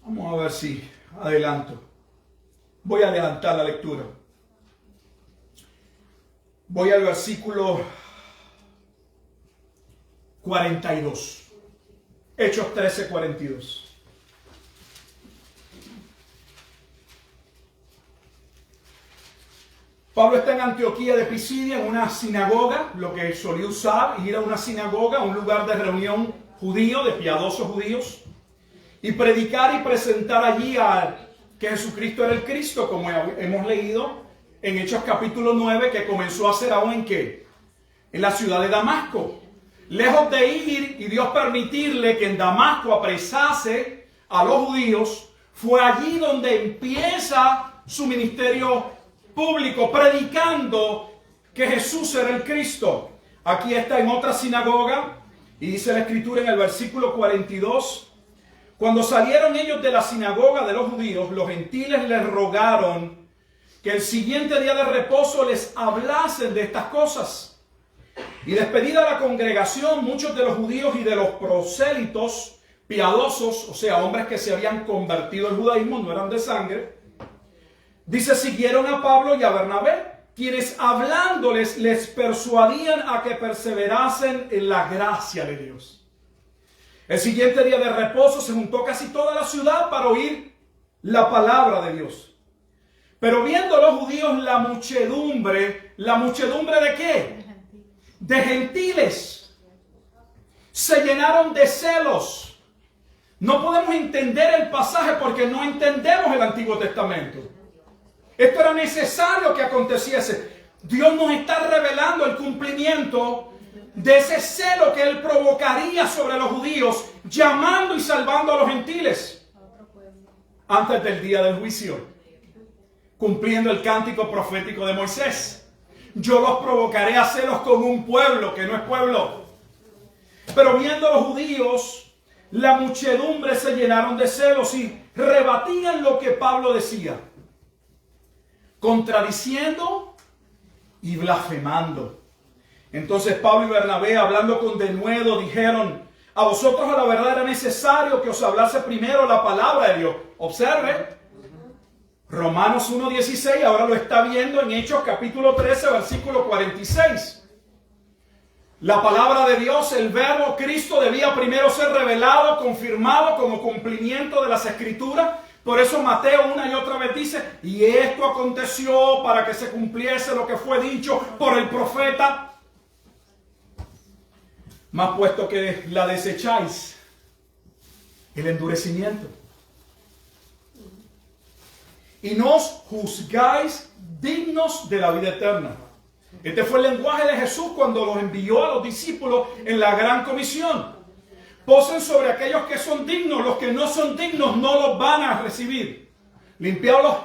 vamos a ver si adelanto. Voy a adelantar la lectura. Voy al versículo 42. Hechos 13, 42. Pablo está en Antioquía de Pisidia, en una sinagoga, lo que solía usar, ir a una sinagoga, un lugar de reunión judío, de piadosos judíos, y predicar y presentar allí que Jesucristo era el Cristo, como hemos leído en Hechos capítulo 9, que comenzó a hacer aún ¿en qué? En la ciudad de Damasco. Lejos de ir y Dios permitirle que en Damasco apresase a los judíos, fue allí donde empieza su ministerio público, predicando que Jesús era el Cristo. Aquí está en otra sinagoga, y dice la Escritura en el versículo 42, cuando salieron ellos de la sinagoga de los judíos, los gentiles les rogaron que el siguiente día de reposo les hablasen de estas cosas. Y despedida la congregación, muchos de los judíos y de los prosélitos piadosos, o sea, hombres que se habían convertido al judaísmo, no eran de sangre, dice, siguieron a Pablo y a Bernabé, quienes hablándoles les persuadían a que perseverasen en la gracia de Dios. El siguiente día de reposo se juntó casi toda la ciudad para oír la palabra de Dios. Pero viendo los judíos ¿la muchedumbre de qué? De gentiles. Se llenaron de celos. No podemos entender el pasaje porque no entendemos el Antiguo Testamento. Esto era necesario que aconteciese. Dios nos está revelando el cumplimiento de ese celo que Él provocaría sobre los judíos, llamando y salvando a los gentiles antes del día del juicio, cumpliendo el cántico profético de Moisés. Yo los provocaré a celos con un pueblo que no es pueblo. Pero viendo a los judíos, la muchedumbre se llenaron de celos y rebatían lo que Pablo decía, contradiciendo y blasfemando. Entonces Pablo y Bernabé, hablando con denuedo, dijeron, a vosotros a la verdad era necesario que os hablase primero la palabra de Dios. Observe, Romanos 1:16, ahora lo está viendo en Hechos capítulo 13, versículo 46. La palabra de Dios, el verbo Cristo, debía primero ser revelado, confirmado como cumplimiento de las Escrituras. Por eso Mateo una y otra vez dice, y esto aconteció para que se cumpliese lo que fue dicho por el profeta. Mas puesto que la desecháis, el endurecimiento, y no os juzgáis dignos de la vida eterna. Este fue el lenguaje de Jesús cuando los envió a los discípulos en la gran comisión. Posen sobre aquellos que son dignos, los que no son dignos no los van a recibir. Limpiaos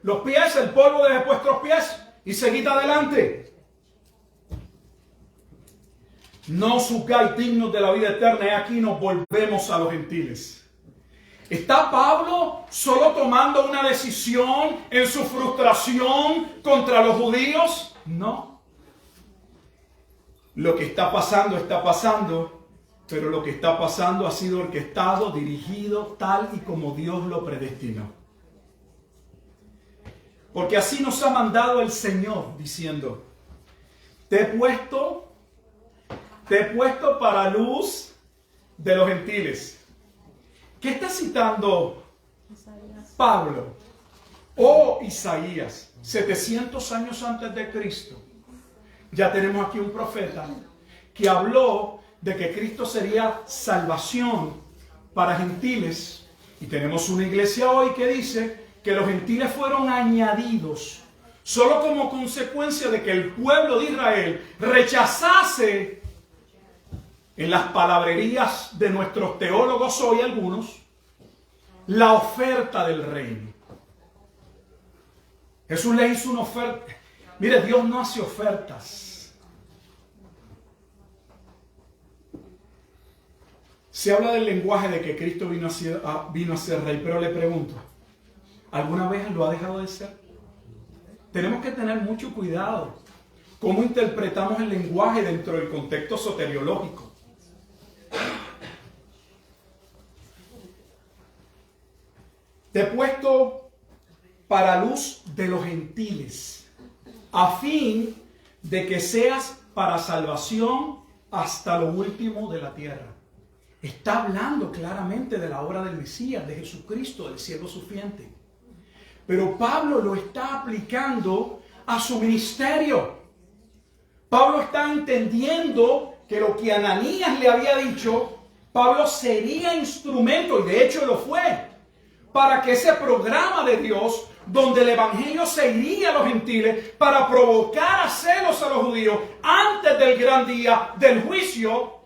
los pies, el polvo de vuestros pies y seguid adelante. No os juzgáis dignos de la vida eterna, y aquí nos volvemos a los gentiles. ¿Está Pablo solo tomando una decisión en su frustración contra los judíos? No. Lo que está pasando, pero lo que está pasando ha sido orquestado, dirigido, tal y como Dios lo predestinó. Porque así nos ha mandado el Señor, diciendo, te he puesto para luz de los gentiles. ¿Qué está citando Pablo? O Isaías, 700 años antes de Cristo. Ya tenemos aquí un profeta que habló de que Cristo sería salvación para gentiles. Y tenemos una iglesia hoy que dice que los gentiles fueron añadidos solo como consecuencia de que el pueblo de Israel rechazase, en las palabrerías de nuestros teólogos hoy algunos, la oferta del reino. Jesús le hizo una oferta. Mire, Dios no hace ofertas. Se habla del lenguaje de que Cristo vino a ser rey, pero le pregunto, ¿alguna vez lo ha dejado de ser? Tenemos que tener mucho cuidado cómo interpretamos el lenguaje dentro del contexto soteriológico. Te he puesto para luz de los gentiles, a fin de que seas para salvación hasta lo último de la tierra. Está hablando claramente de la obra del Mesías, de Jesucristo, del siervo sufriente. Pero Pablo lo está aplicando a su ministerio. Pablo está entendiendo que lo que Ananías le había dicho, Pablo sería instrumento, y de hecho lo fue, para que ese programa de Dios, donde el evangelio se iría a los gentiles, para provocar a celos a los judíos antes del gran día del juicio,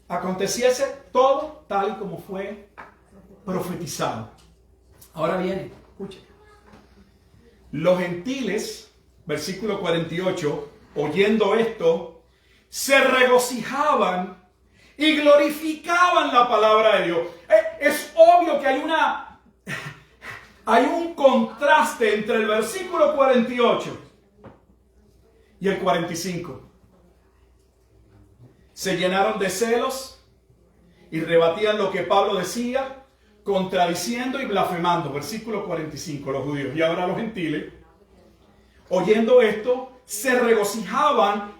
aconteciese todo tal y como fue profetizado. Ahora viene, escuchen. Los gentiles, versículo 48, oyendo esto, se regocijaban y glorificaban la palabra de Dios. Es obvio que hay un contraste entre el versículo 48 y el 45. Se llenaron de celos y rebatían lo que Pablo decía, contradiciendo y blasfemando. Versículo 45, los judíos. Y ahora los gentiles, oyendo esto, se regocijaban,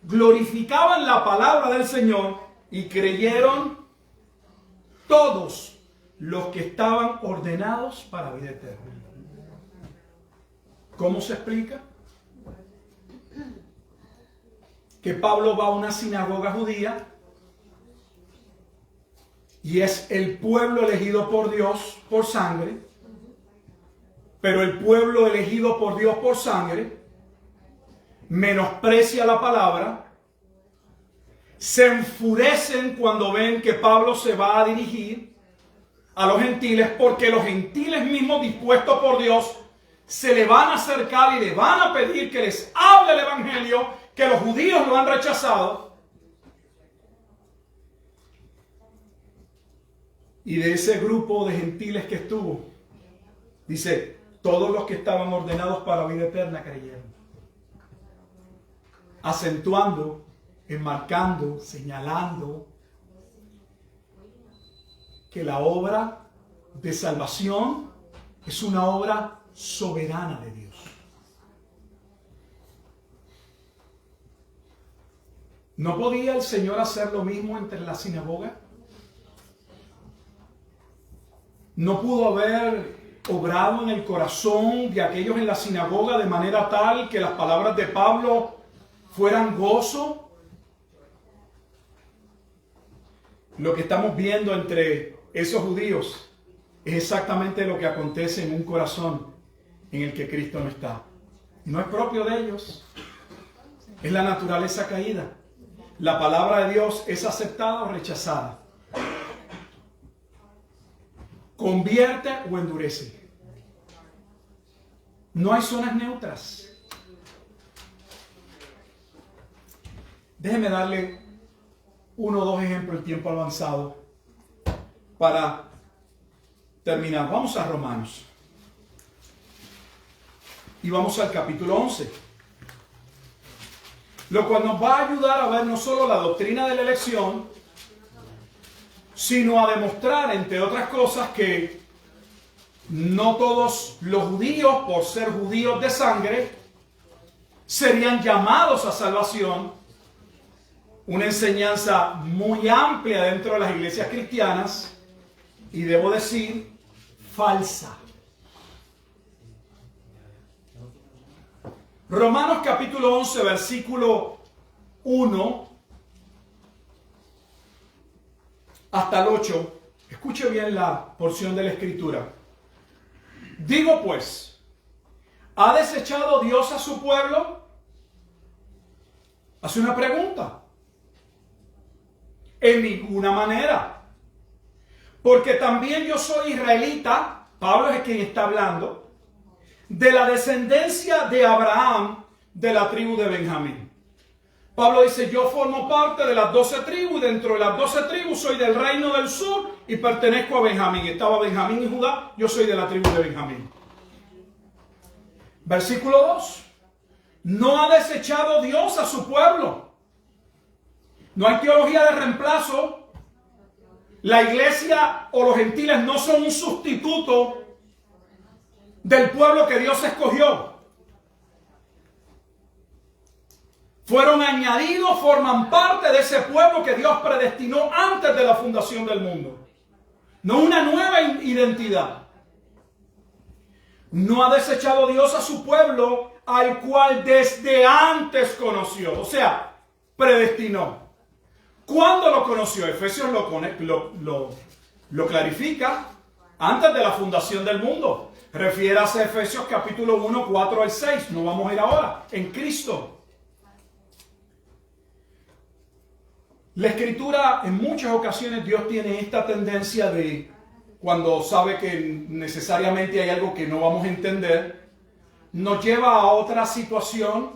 glorificaban la palabra del Señor y creyeron todos los que estaban ordenados para vida eterna. ¿Cómo se explica? Que Pablo va a una sinagoga judía y es el pueblo elegido por Dios por sangre, pero el pueblo elegido por Dios por sangre menosprecia la palabra, se enfurecen cuando ven que Pablo se va a dirigir a los gentiles, porque los gentiles mismos, dispuestos por Dios, se le van a acercar y le van a pedir que les hable el evangelio, que los judíos lo han rechazado. Y de ese grupo de gentiles que estuvo, dice, todos los que estaban ordenados para vida eterna creyeron. Acentuando, enmarcando, señalando que la obra de salvación es una obra soberana de Dios. ¿No podía el Señor hacer lo mismo entre la sinagoga? ¿No pudo haber obrado en el corazón de aquellos en la sinagoga de manera tal que las palabras de Pablo fueran gozo? Lo que estamos viendo entre esos judíos es exactamente lo que acontece en un corazón en el que Cristo no está. Y no es propio de ellos. Es la naturaleza caída. La palabra de Dios es aceptada o rechazada. Convierte o endurece. No hay zonas neutras. Déjeme darle uno o dos ejemplos en tiempo avanzado para terminar. Vamos a Romanos. Y vamos al capítulo 11. Lo cual nos va a ayudar a ver no solo la doctrina de la elección, sino a demostrar, entre otras cosas, que no todos los judíos, por ser judíos de sangre, serían llamados a salvación. Una enseñanza muy amplia dentro de las iglesias cristianas, y debo decir, falsa. Romanos capítulo 11, versículo 1 hasta el 8. Escuche bien la porción de la Escritura. Digo pues, ¿ha desechado Dios a su pueblo? Hace una pregunta. En ninguna manera. Porque también yo soy israelita, Pablo es quien está hablando, de la descendencia de Abraham, de la tribu de Benjamín. Pablo dice, yo formo parte de las 12 tribus, y dentro de las 12 tribus soy del reino del sur y pertenezco a Benjamín. Estaba Benjamín y Judá, yo soy de la tribu de Benjamín. Versículo 2. No ha desechado Dios a su pueblo. No hay teología de reemplazo. La iglesia o los gentiles no son un sustituto del pueblo que Dios escogió. Fueron añadidos, forman parte de ese pueblo que Dios predestinó antes de la fundación del mundo. No una nueva identidad. No ha desechado Dios a su pueblo, al cual desde antes conoció, o sea, predestinó. ¿Cuándo lo conoció? Efesios lo clarifica, antes de la fundación del mundo. Refiérase a Efesios capítulo 1, 4 al 6, no vamos a ir ahora, en Cristo. La Escritura, en muchas ocasiones Dios tiene esta tendencia de, cuando sabe que necesariamente hay algo que no vamos a entender, nos lleva a otra situación,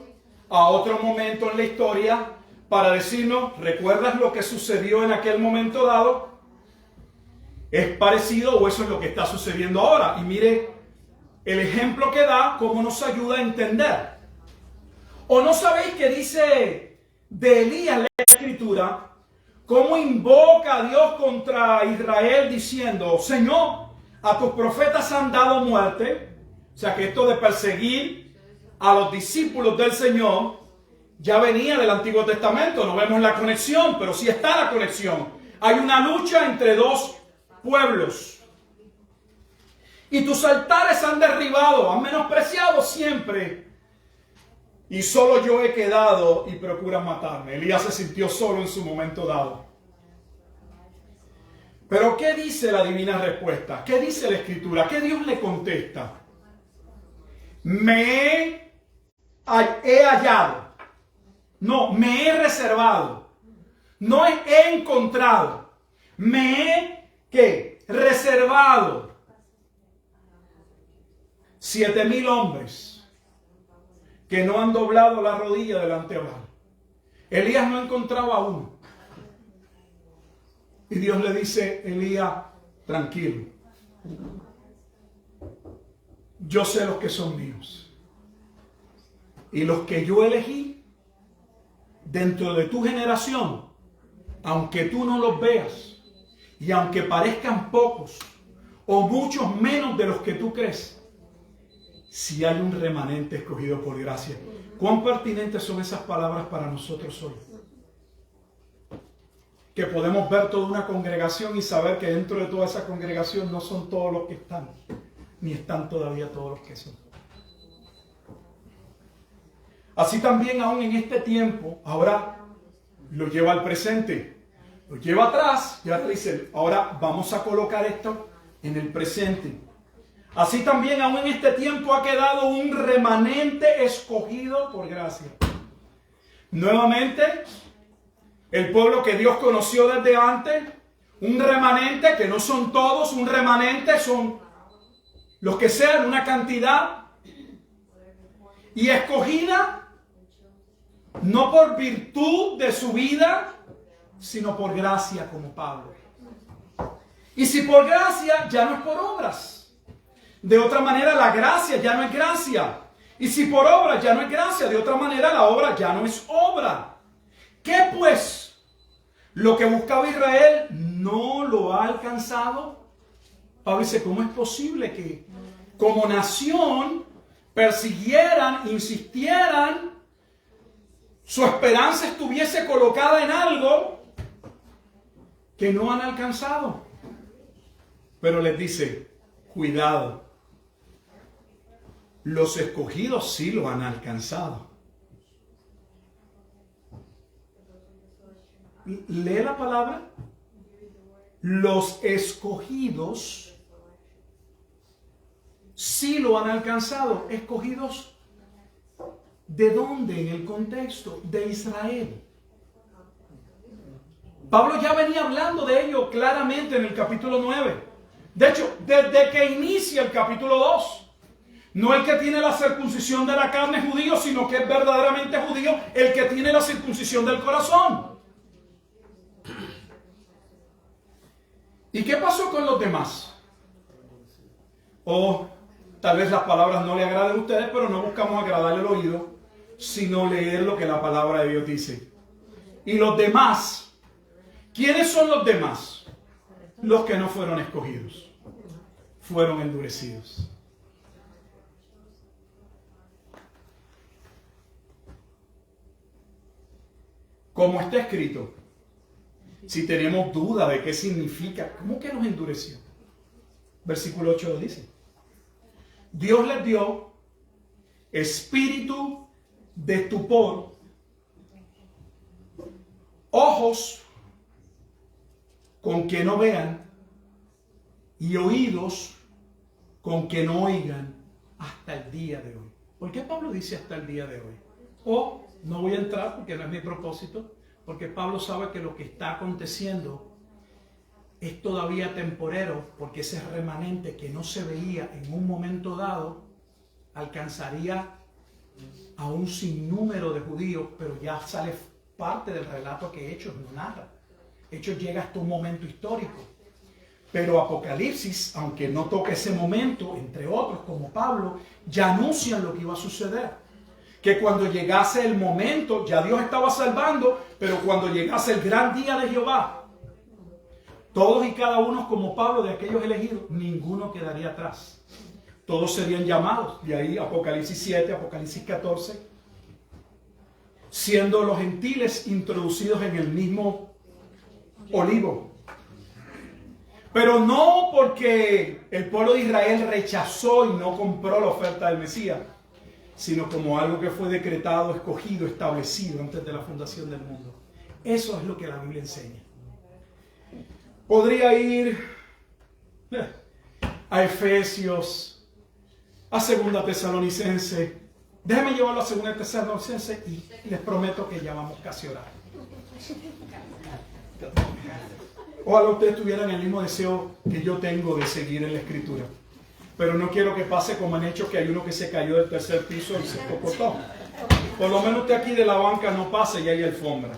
a otro momento en la historia, para decirnos, ¿recuerdas lo que sucedió en aquel momento dado? ¿Es parecido o eso es lo que está sucediendo ahora? Y mire el ejemplo que da, cómo nos ayuda a entender. ¿O no sabéis que dice de Elías la Escritura, cómo invoca a Dios contra Israel diciendo, Señor, a tus profetas han dado muerte? O sea que esto de perseguir a los discípulos del Señor ya venía del Antiguo Testamento. No vemos la conexión, pero sí está la conexión. Hay una lucha entre dos pueblos. Y tus altares han derribado, han menospreciado siempre. Y solo yo he quedado y procuran matarme. Elías se sintió solo en su momento dado. Pero ¿qué dice la divina respuesta? ¿Qué dice la Escritura? ¿Qué Dios le contesta? Me he hallado. No, me he reservado. No he encontrado. Me he, ¿qué? Reservado. 7,000 hombres que no han doblado la rodilla delante de Baal. Elías no encontraba a uno. Y Dios le dice, Elías, tranquilo. Yo sé los que son míos. Y los que yo elegí dentro de tu generación, aunque tú no los veas, y aunque parezcan pocos, o muchos menos de los que tú crees, si hay un remanente escogido por gracia. ¿Cuán pertinentes son esas palabras para nosotros hoy? Que podemos ver toda una congregación y saber que dentro de toda esa congregación no son todos los que están, ni están todavía todos los que son. Así también aún en este tiempo, ahora lo lleva al presente, lo lleva atrás, ya te dice, ahora vamos a colocar esto en el presente. Así también aún en este tiempo ha quedado un remanente escogido por gracia. Nuevamente, el pueblo que Dios conoció desde antes, un remanente que no son todos, un remanente son los que sean una cantidad, y escogida no por virtud de su vida, sino por gracia, como Pablo. Y si por gracia, ya no es por obras. De otra manera, la gracia ya no es gracia. Y si por obra ya no es gracia, de otra manera la obra ya no es obra. ¿Qué pues? Lo que buscaba Israel no lo ha alcanzado. Pablo dice, ¿cómo es posible que como nación persiguieran, insistieran, su esperanza estuviese colocada en algo que no han alcanzado? Pero les dice, cuidado. Los escogidos sí lo han alcanzado. Lee la palabra. Los escogidos sí lo han alcanzado. ¿Escogidos de dónde? En el contexto de Israel. Pablo ya venía hablando de ello claramente en el capítulo 9. De hecho, desde que inicia el capítulo 2. No el que tiene la circuncisión de la carne judío, sino que es verdaderamente judío el que tiene la circuncisión del corazón. ¿Y qué pasó con los demás? O tal vez las palabras no le agraden a ustedes, pero no buscamos agradarle el oído, sino leer lo que la palabra de Dios dice. Y los demás, ¿quiénes son los demás? Los que no fueron escogidos, fueron endurecidos. Como está escrito, si tenemos duda de qué significa, ¿cómo que nos endureció? Versículo 8 lo dice. Dios les dio espíritu de estupor, ojos con que no vean y oídos con que no oigan hasta el día de hoy. ¿Por qué Pablo dice hasta el día de hoy? O no voy a entrar porque no es mi propósito, porque Pablo sabe que lo que está aconteciendo es todavía temporero, porque ese remanente que no se veía en un momento dado alcanzaría a un sinnúmero de judíos, pero ya sale parte del relato que Hechos no narra. Hechos llega hasta un momento histórico. Pero Apocalipsis, aunque no toque ese momento, entre otros como Pablo, ya anuncian lo que iba a suceder. Que cuando llegase el momento, ya Dios estaba salvando, pero cuando llegase el gran día de Jehová, todos y cada uno como Pablo de aquellos elegidos, ninguno quedaría atrás. Todos serían llamados. De ahí Apocalipsis 7, Apocalipsis 14, siendo los gentiles introducidos en el mismo olivo. Pero no porque el pueblo de Israel rechazó y no compró la oferta del Mesías, sino como algo que fue decretado, escogido, establecido antes de la fundación del mundo. Eso es lo que la Biblia enseña. Podría ir a Efesios, a Segunda Tesalonicenses. Déjenme llevarlo a Segunda Tesalonicenses y les prometo que ya vamos casi a orar. Ojalá ustedes tuvieran el mismo deseo que yo tengo de seguir en la Escritura. Pero no quiero que pase como han hecho, que hay uno que se cayó del tercer piso y se cocotó. Por lo menos usted aquí de la banca no pase y hay alfombra.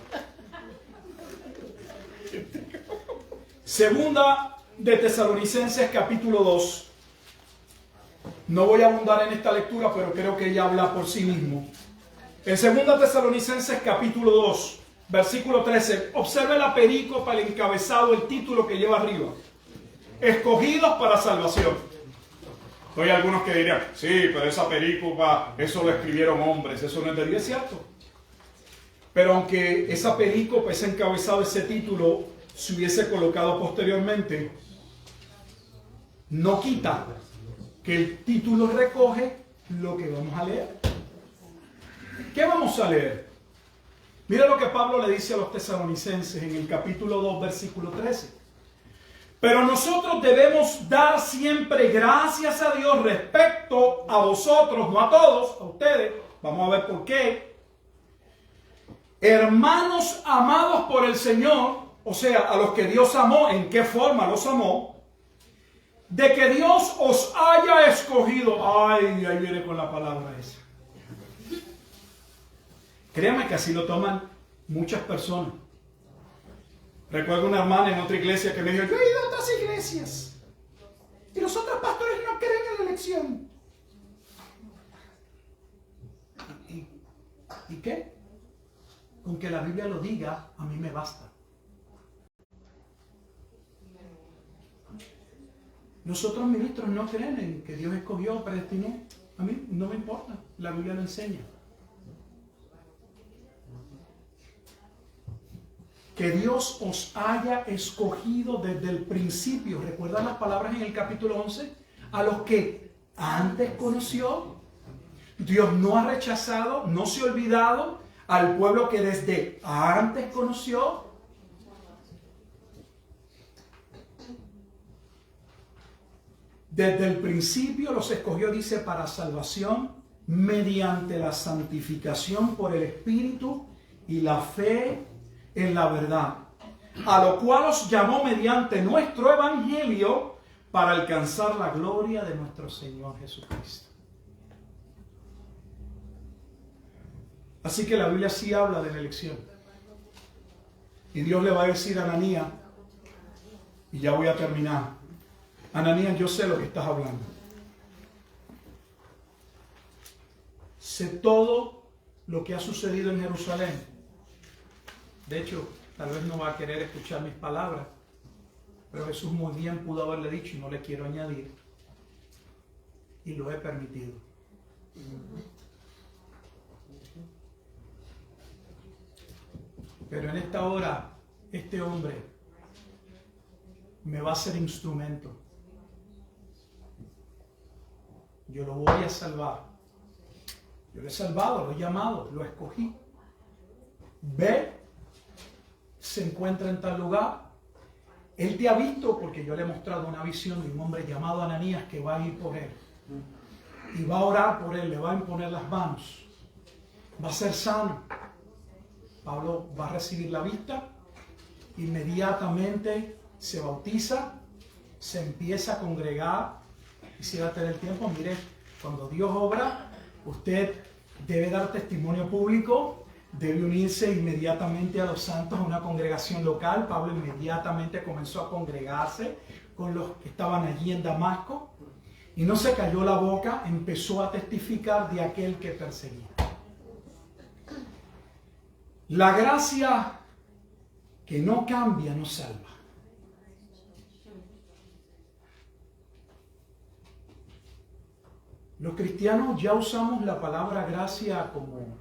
Segunda de Tesalonicenses capítulo 2. No voy a abundar en esta lectura, pero creo que ella habla por sí mismo. En Segunda Tesalonicenses capítulo 2. Versículo 13, observe la perícopa, el encabezado, el título que lleva arriba. Escogidos para salvación. Hay algunos que dirían, sí, pero esa perícopa, eso lo escribieron hombres, eso no es de Dios, es cierto. Pero aunque esa perícopa, ese encabezado, ese título, se hubiese colocado posteriormente, no quita que el título recoge lo que vamos a leer. ¿Qué vamos a leer? Mira lo que Pablo le dice a los tesalonicenses en el capítulo 2, versículo 13. Pero nosotros debemos dar siempre gracias a Dios respecto a vosotros, no a todos, a ustedes. Vamos a ver por qué. Hermanos amados por el Señor, o sea, a los que Dios amó, ¿en qué forma los amó? De que Dios os haya escogido. Ay, ahí viene con la palabra esa. Créame que así lo toman muchas personas. Recuerdo una hermana en otra iglesia que me dijo, yo he ido a otras iglesias y los otros pastores no creen en la elección. ¿Y qué? Con que la Biblia lo diga, a mí me basta. Los otros ministros no creen en que Dios escogió, predestinó. A mí no me importa, la Biblia lo enseña. Que Dios os haya escogido desde el principio. ¿Recuerdan las palabras en el capítulo 11? A los que antes conoció. Dios no ha rechazado, no se ha olvidado al pueblo que desde antes conoció. Desde el principio los escogió, dice, para salvación, mediante la santificación por el Espíritu y la fe en la verdad, a lo cual os llamó mediante nuestro evangelio para alcanzar la gloria de nuestro Señor Jesucristo. Así que la Biblia sí habla de la elección. Y Dios le va a decir a Ananías, y ya voy a terminar, Ananías, yo sé lo que estás hablando. Sé todo lo que ha sucedido en Jerusalén. De hecho, tal vez no va a querer escuchar mis palabras, pero Jesús muy bien pudo haberle dicho y no le quiero añadir. Y lo he permitido. Pero en esta hora, este hombre me va a ser instrumento. Yo lo voy a salvar. Yo lo he salvado, lo he llamado, lo escogí. Ve, se encuentra en tal lugar. Él te ha visto porque yo le he mostrado una visión de un hombre llamado Ananías que va a ir por él. Y va a orar por él, le va a imponer las manos. Va a ser sano. Pablo va a recibir la vista. Inmediatamente se bautiza, se empieza a congregar. Quisiera tener tiempo. Mire, cuando Dios obra, usted debe dar testimonio público, debe unirse inmediatamente a los santos, a una congregación local. Pablo inmediatamente comenzó a congregarse con los que estaban allí en Damasco y no se cayó la boca, empezó a testificar de aquel que perseguía. La gracia que no cambia no salva. Los cristianos ya usamos la palabra gracia como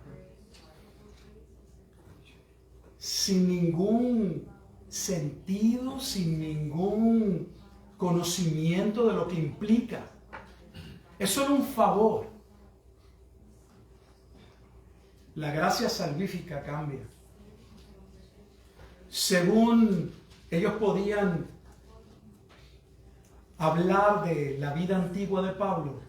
sin ningún sentido, sin ningún conocimiento de lo que implica. Es solo un favor. La gracia salvífica cambia. Según ellos podían hablar de la vida antigua de Pablo,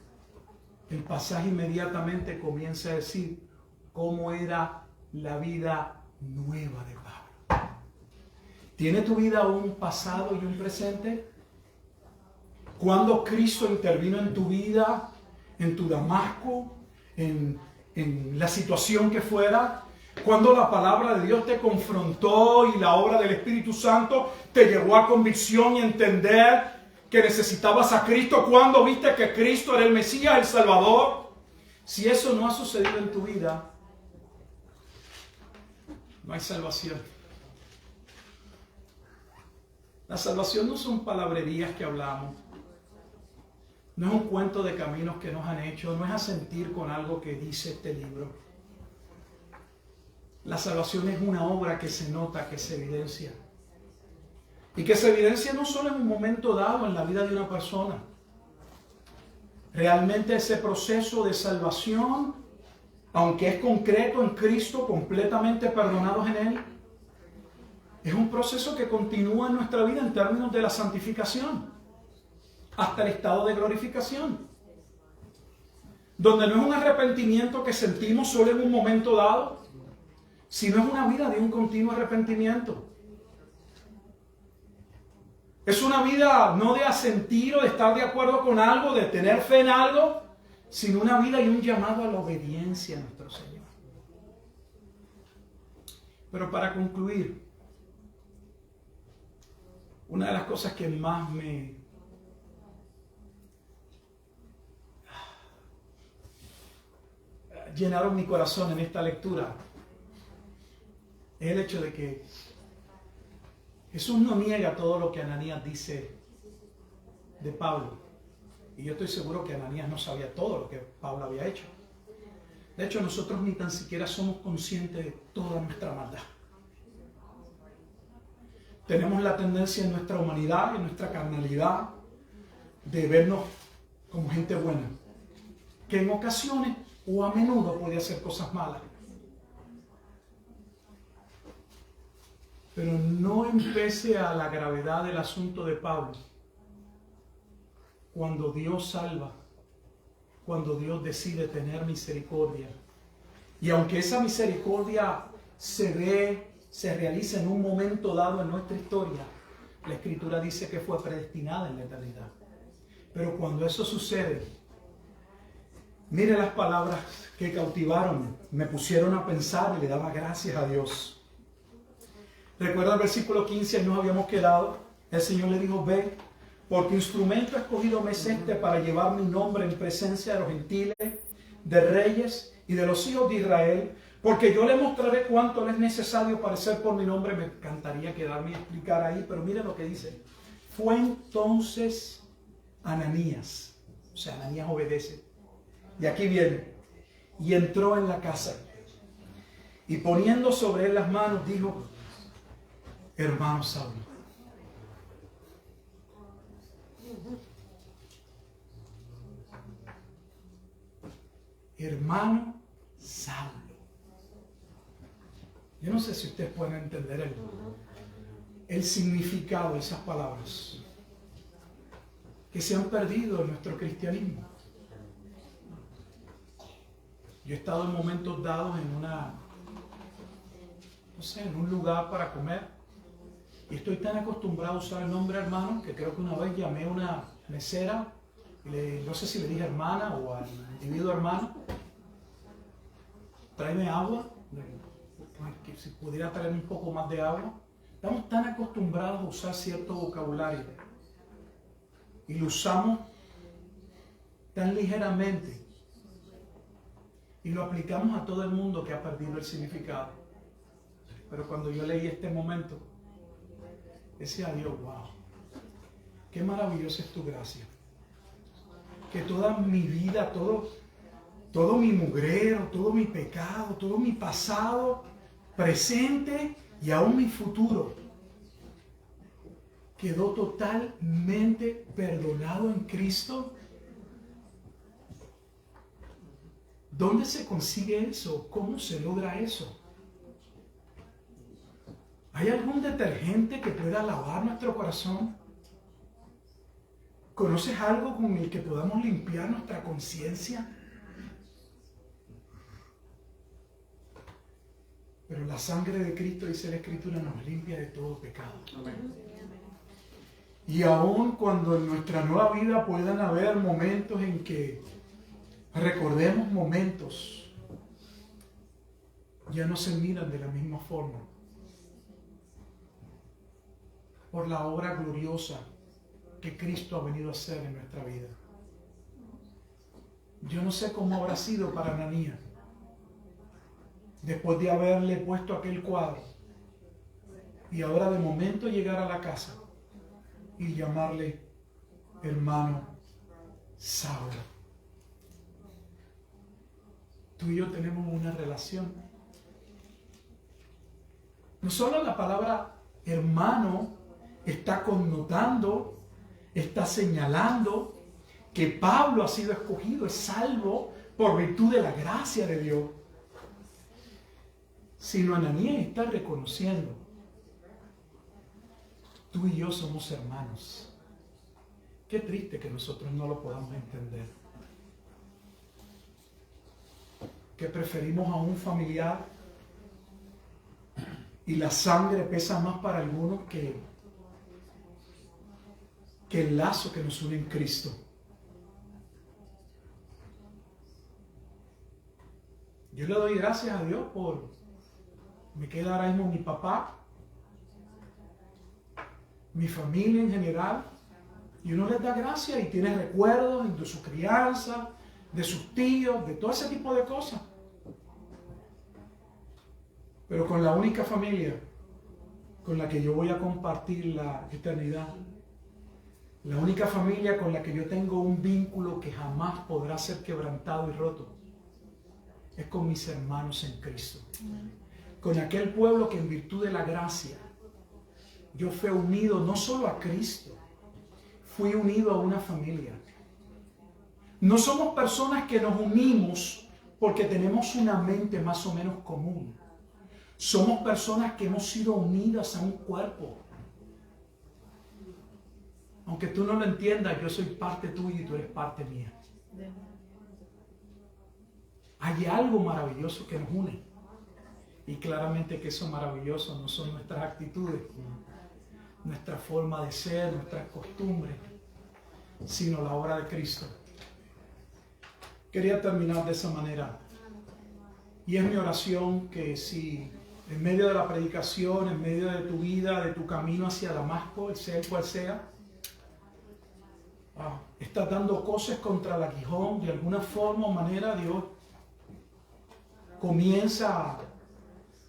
el pasaje inmediatamente comienza a decir cómo era la vida nueva de Pablo. ¿Tiene tu vida un pasado y un presente? ¿Cuándo Cristo intervino en tu vida, en tu Damasco, en la situación que fuera? Cuando la palabra de Dios te confrontó y la obra del Espíritu Santo te llevó a convicción y entender que necesitabas a Cristo, cuando viste que Cristo era el Mesías, el Salvador. Si eso no ha sucedido en tu vida, no hay salvación. La salvación no son palabrerías que hablamos, no es un cuento de caminos que nos han hecho, no es asentir con algo que dice este libro. La salvación es una obra que se nota, que se evidencia. Y que se evidencia no solo en un momento dado en la vida de una persona. Realmente ese proceso de salvación, aunque es concreto en Cristo, completamente perdonados en Él, es un proceso que continúa en nuestra vida en términos de la santificación, hasta el estado de glorificación. Donde no es un arrepentimiento que sentimos solo en un momento dado, sino es una vida de un continuo arrepentimiento. Es una vida no de asentir o de estar de acuerdo con algo, de tener fe en algo, sino una vida y un llamado a la obediencia a nuestro Señor. Pero para concluir, una de las cosas que más me llenaron mi corazón en esta lectura es el hecho de que Jesús no niega todo lo que Ananías dice de Pablo. Y yo estoy seguro que Ananías no sabía todo lo que Pablo había hecho. De hecho, nosotros ni tan siquiera somos conscientes de toda nuestra maldad. Tenemos la tendencia en nuestra humanidad, en nuestra carnalidad, de vernos como gente buena, que en ocasiones o a menudo puede hacer cosas malas. Pero no empece a la gravedad del asunto de Pablo. Cuando Dios salva, cuando Dios decide tener misericordia, y aunque esa misericordia se realiza en un momento dado en nuestra historia, la Escritura dice que fue predestinada en la eternidad. Pero cuando eso sucede, mire las palabras que cautivaron, me pusieron a pensar y le daba gracias a Dios. Recuerda el versículo 15, nos habíamos quedado. El Señor le dijo: ve, porque instrumento escogido me es este para llevar mi nombre en presencia de los gentiles, de reyes y de los hijos de Israel, porque yo le mostraré cuánto le es necesario padecer por mi nombre. Me encantaría quedarme y explicar ahí, pero mire lo que dice. Fue entonces Ananías, o sea, Ananías obedece. Y aquí viene, y entró en la casa, y poniendo sobre él las manos, dijo: hermano Saulo, hermano Saulo. Yo no sé si ustedes pueden entender el significado de esas palabras que se han perdido en nuestro cristianismo. Yo he estado en momentos dados en en un lugar para comer, y estoy tan acostumbrado a usar el nombre hermano que creo que una vez llamé a una mesera, y no sé si le dije hermana o al individuo hermano, tráeme agua, que si pudiera traerme un poco más de agua. Estamos tan acostumbrados a usar cierto vocabulario y lo usamos tan ligeramente y lo aplicamos a todo el mundo que ha perdido el significado. Pero cuando yo leí este momento, decía a Dios, wow, qué maravillosa es tu gracia. Que toda mi vida, todo mi mugrero, todo mi pecado, todo mi pasado, presente y aún mi futuro, quedó totalmente perdonado en Cristo. ¿Dónde se consigue eso? ¿Cómo se logra eso? ¿Hay algún detergente que pueda lavar nuestro corazón? ¿Conoces algo con el que podamos limpiar nuestra conciencia? Pero la sangre de Cristo, dice la Escritura, nos limpia de todo pecado. Amén. Y aun cuando en nuestra nueva vida puedan haber momentos en que recordemos momentos, ya no se miran de la misma forma. Por la obra gloriosa que Cristo ha venido a hacer en nuestra vida. Yo no sé cómo habrá sido para Ananías, después de haberle puesto aquel cuadro, y ahora de momento llegar a la casa y llamarle hermano Saulo. Tú y yo tenemos una relación. No solo la palabra hermano está connotando, está señalando que Pablo ha sido escogido, es salvo por virtud de la gracia de Dios, sino Ananías está reconociendo, tú y yo somos hermanos. Qué triste que nosotros no lo podamos entender, que preferimos a un familiar y la sangre pesa más para algunos que el lazo que nos une en Cristo. Yo le doy gracias a Dios me queda ahora mismo mi papá, mi familia en general, y uno les da gracias y tiene recuerdos de su crianza, de sus tíos, de todo ese tipo de cosas. Pero con la única familia con la que yo voy a compartir la eternidad, la única familia con la que yo tengo un vínculo que jamás podrá ser quebrantado y roto, es con mis hermanos en Cristo. Con aquel pueblo que en virtud de la gracia yo fui unido no solo a Cristo, fui unido a una familia. No somos personas que nos unimos porque tenemos una mente más o menos común. Somos personas que hemos sido unidas a un cuerpo. Aunque tú no lo entiendas, yo soy parte tuya y tú eres parte mía. Hay algo maravilloso que nos une. Y claramente que eso maravilloso no son nuestras actitudes, nuestra forma de ser, nuestras costumbres, sino la obra de Cristo. Quería terminar de esa manera. Y es mi oración que si en medio de la predicación, en medio de tu vida, de tu camino hacia Damasco, sea cual sea, estás dando cosas contra el aguijón, de alguna forma o manera Dios comienza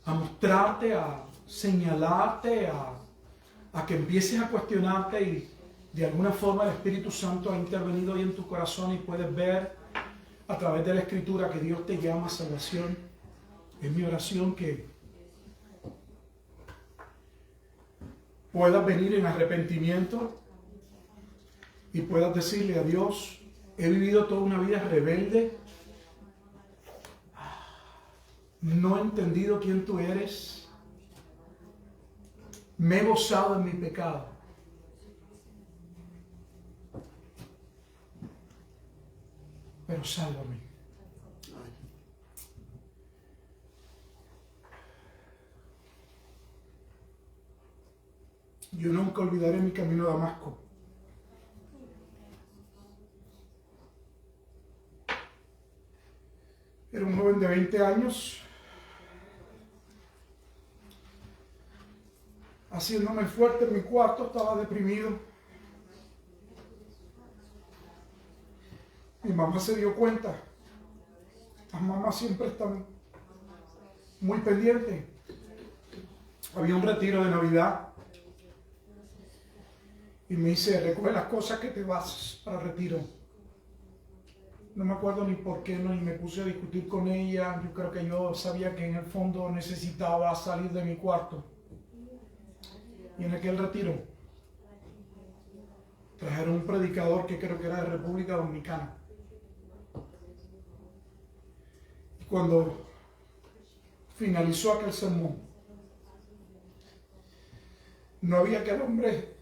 a mostrarte, a señalarte, a que empieces a cuestionarte, y de alguna forma el Espíritu Santo ha intervenido ahí en tu corazón y puedes ver a través de la Escritura que Dios te llama a salvación. Es mi oración que puedas venir en arrepentimiento y puedas decirle a Dios, he vivido toda una vida rebelde, no he entendido quién tú eres, me he gozado en mi pecado. Pero sálvame. Yo nunca olvidaré mi camino a Damasco. Era un joven de 20 años, haciéndome fuerte en mi cuarto, estaba deprimido. Mi mamá se dio cuenta. Las mamás siempre están muy pendientes. Había un retiro de Navidad y me dice, recoge las cosas que te vas para el retiro. No me acuerdo ni por qué, ni me puse a discutir con ella. Yo creo que yo sabía que en el fondo necesitaba salir de mi cuarto. Y en aquel retiro trajeron un predicador que creo que era de República Dominicana. Y cuando finalizó aquel sermón, no había aquel hombre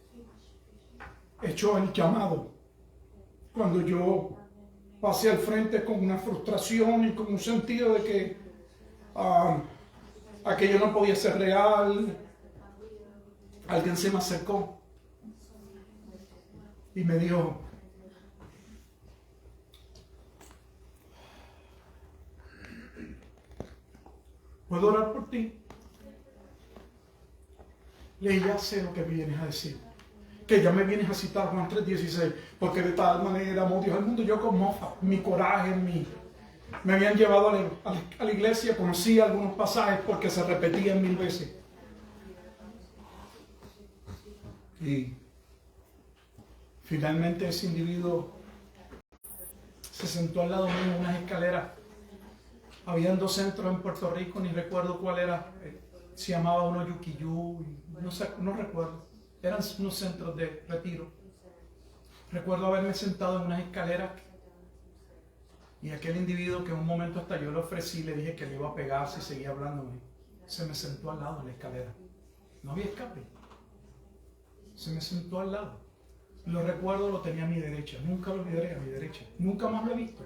hecho el llamado. Cuando yo pasé al frente con una frustración y con un sentido de que aquello no podía ser real, alguien se me acercó y me dijo, ¿puedo orar por ti? Le dije, ya sé lo que vienes a decir, que ya me vienes a citar Juan 3:16, porque de tal manera amó Dios al mundo. Yo con mofa, mi coraje, me habían llevado a la iglesia, conocí algunos pasajes porque se repetían 1000 veces. Y finalmente ese individuo se sentó al lado mío en unas escaleras. Habían 2 centros en Puerto Rico, ni recuerdo cuál era. Se llamaba uno Yuquiyú, no sé, no recuerdo. Eran unos centros de retiro. Recuerdo haberme sentado en unas escaleras y aquel individuo que en un momento hasta yo le ofrecí, le dije que le iba a pegar si seguía hablándome, se me sentó al lado de la escalera. No había escape. Se me sentó al lado. Lo recuerdo, lo tenía a mi derecha. Nunca lo olvidaré, a mi derecha. Nunca más lo he visto.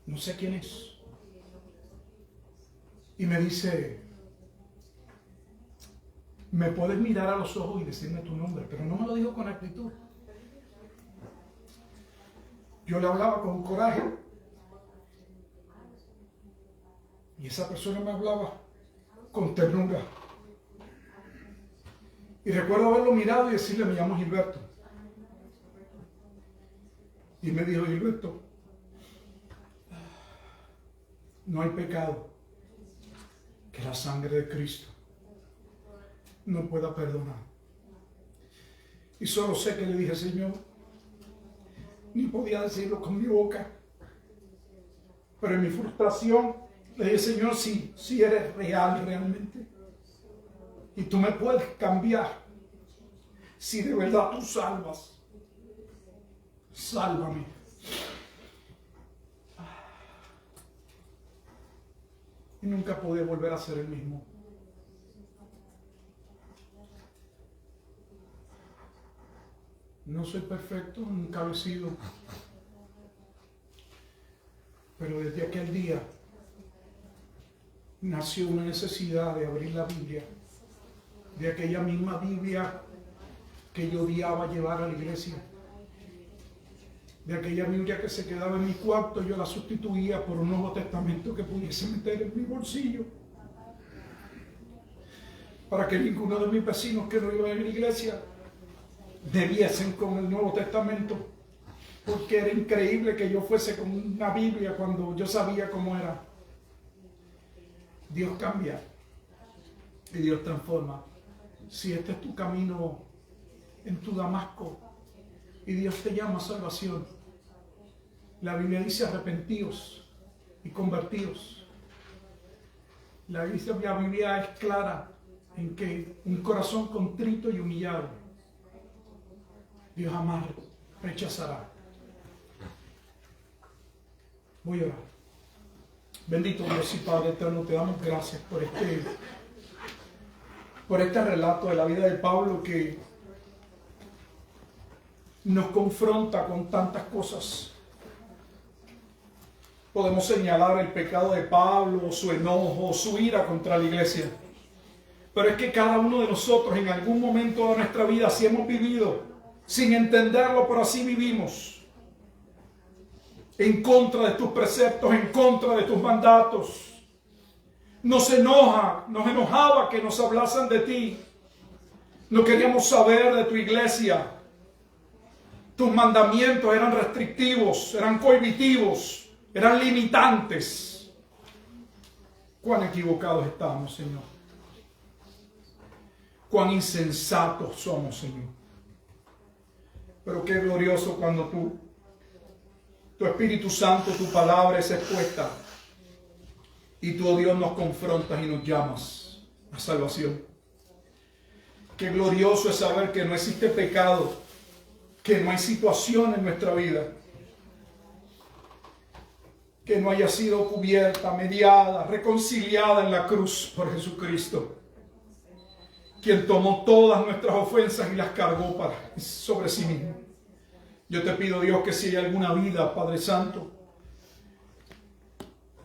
No sé quién es. Y me dice, me puedes mirar a los ojos y decirme tu nombre, pero no me lo dijo con actitud. Yo le hablaba con coraje y esa persona me hablaba con ternura. Y recuerdo haberlo mirado y decirle, me llamo Gilberto. Y me dijo, Gilberto, no hay pecado que la sangre de Cristo no pueda perdonar. Y solo sé que le dije, Señor, ni podía decirlo con mi boca, pero en mi frustración le dije, Señor, si eres real realmente, y tú me puedes cambiar, si de verdad tú salvas, sálvame. Y nunca pude volver a ser el mismo. No soy perfecto, nunca lo he sido. Pero desde aquel día nació una necesidad de abrir la Biblia, de aquella misma Biblia que yo odiaba llevar a la iglesia, de aquella Biblia que se quedaba en mi cuarto, yo la sustituía por un Nuevo Testamento que pudiese meter en mi bolsillo, para que ninguno de mis vecinos que no iban a la iglesia debiesen con el Nuevo Testamento, porque era increíble que yo fuese con una Biblia cuando yo sabía cómo era. Dios cambia y Dios transforma. Si este es tu camino en tu Damasco y Dios te llama a salvación, la Biblia dice arrepentíos y convertíos. La Biblia es clara en que un corazón contrito y humillado Dios jamás rechazará. Voy a orar. Bendito Dios y Padre eterno, te damos gracias por este relato de la vida de Pablo que nos confronta con tantas cosas. Podemos señalar el pecado de Pablo, su enojo, su ira contra la iglesia. Pero es que cada uno de nosotros en algún momento de nuestra vida, si hemos vivido sin entenderlo, pero así vivimos, en contra de tus preceptos, en contra de tus mandatos. Nos enojaba que nos hablasen de ti. No queríamos saber de tu iglesia. Tus mandamientos eran restrictivos, eran cohibitivos, eran limitantes. Cuán equivocados estamos, Señor. Cuán insensatos somos, Señor. Pero qué glorioso cuando tu Espíritu Santo, tu palabra es expuesta y tú, oh Dios, nos confrontas y nos llamas a salvación. Qué glorioso es saber que no existe pecado, que no hay situación en nuestra vida que no haya sido cubierta, mediada, reconciliada en la cruz por Jesucristo, quien tomó todas nuestras ofensas y las cargó sobre sí mismo. Yo te pido, Dios, que si hay alguna vida, Padre Santo,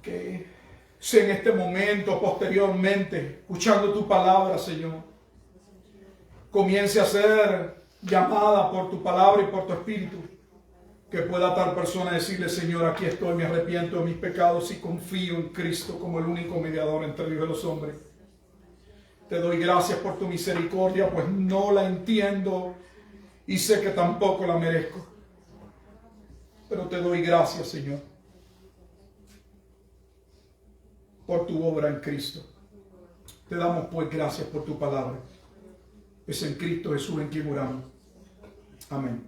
que sea en este momento, posteriormente, escuchando tu palabra, Señor, comience a ser llamada por tu palabra y por tu Espíritu, que pueda tal persona decirle: Señor, aquí estoy, me arrepiento de mis pecados y confío en Cristo como el único mediador entre Dios y los hombres. Te doy gracias por tu misericordia, pues no la entiendo y sé que tampoco la merezco. Pero te doy gracias, Señor, por tu obra en Cristo. Te damos pues gracias por tu palabra. Es en Cristo Jesús en quien oramos. Amén.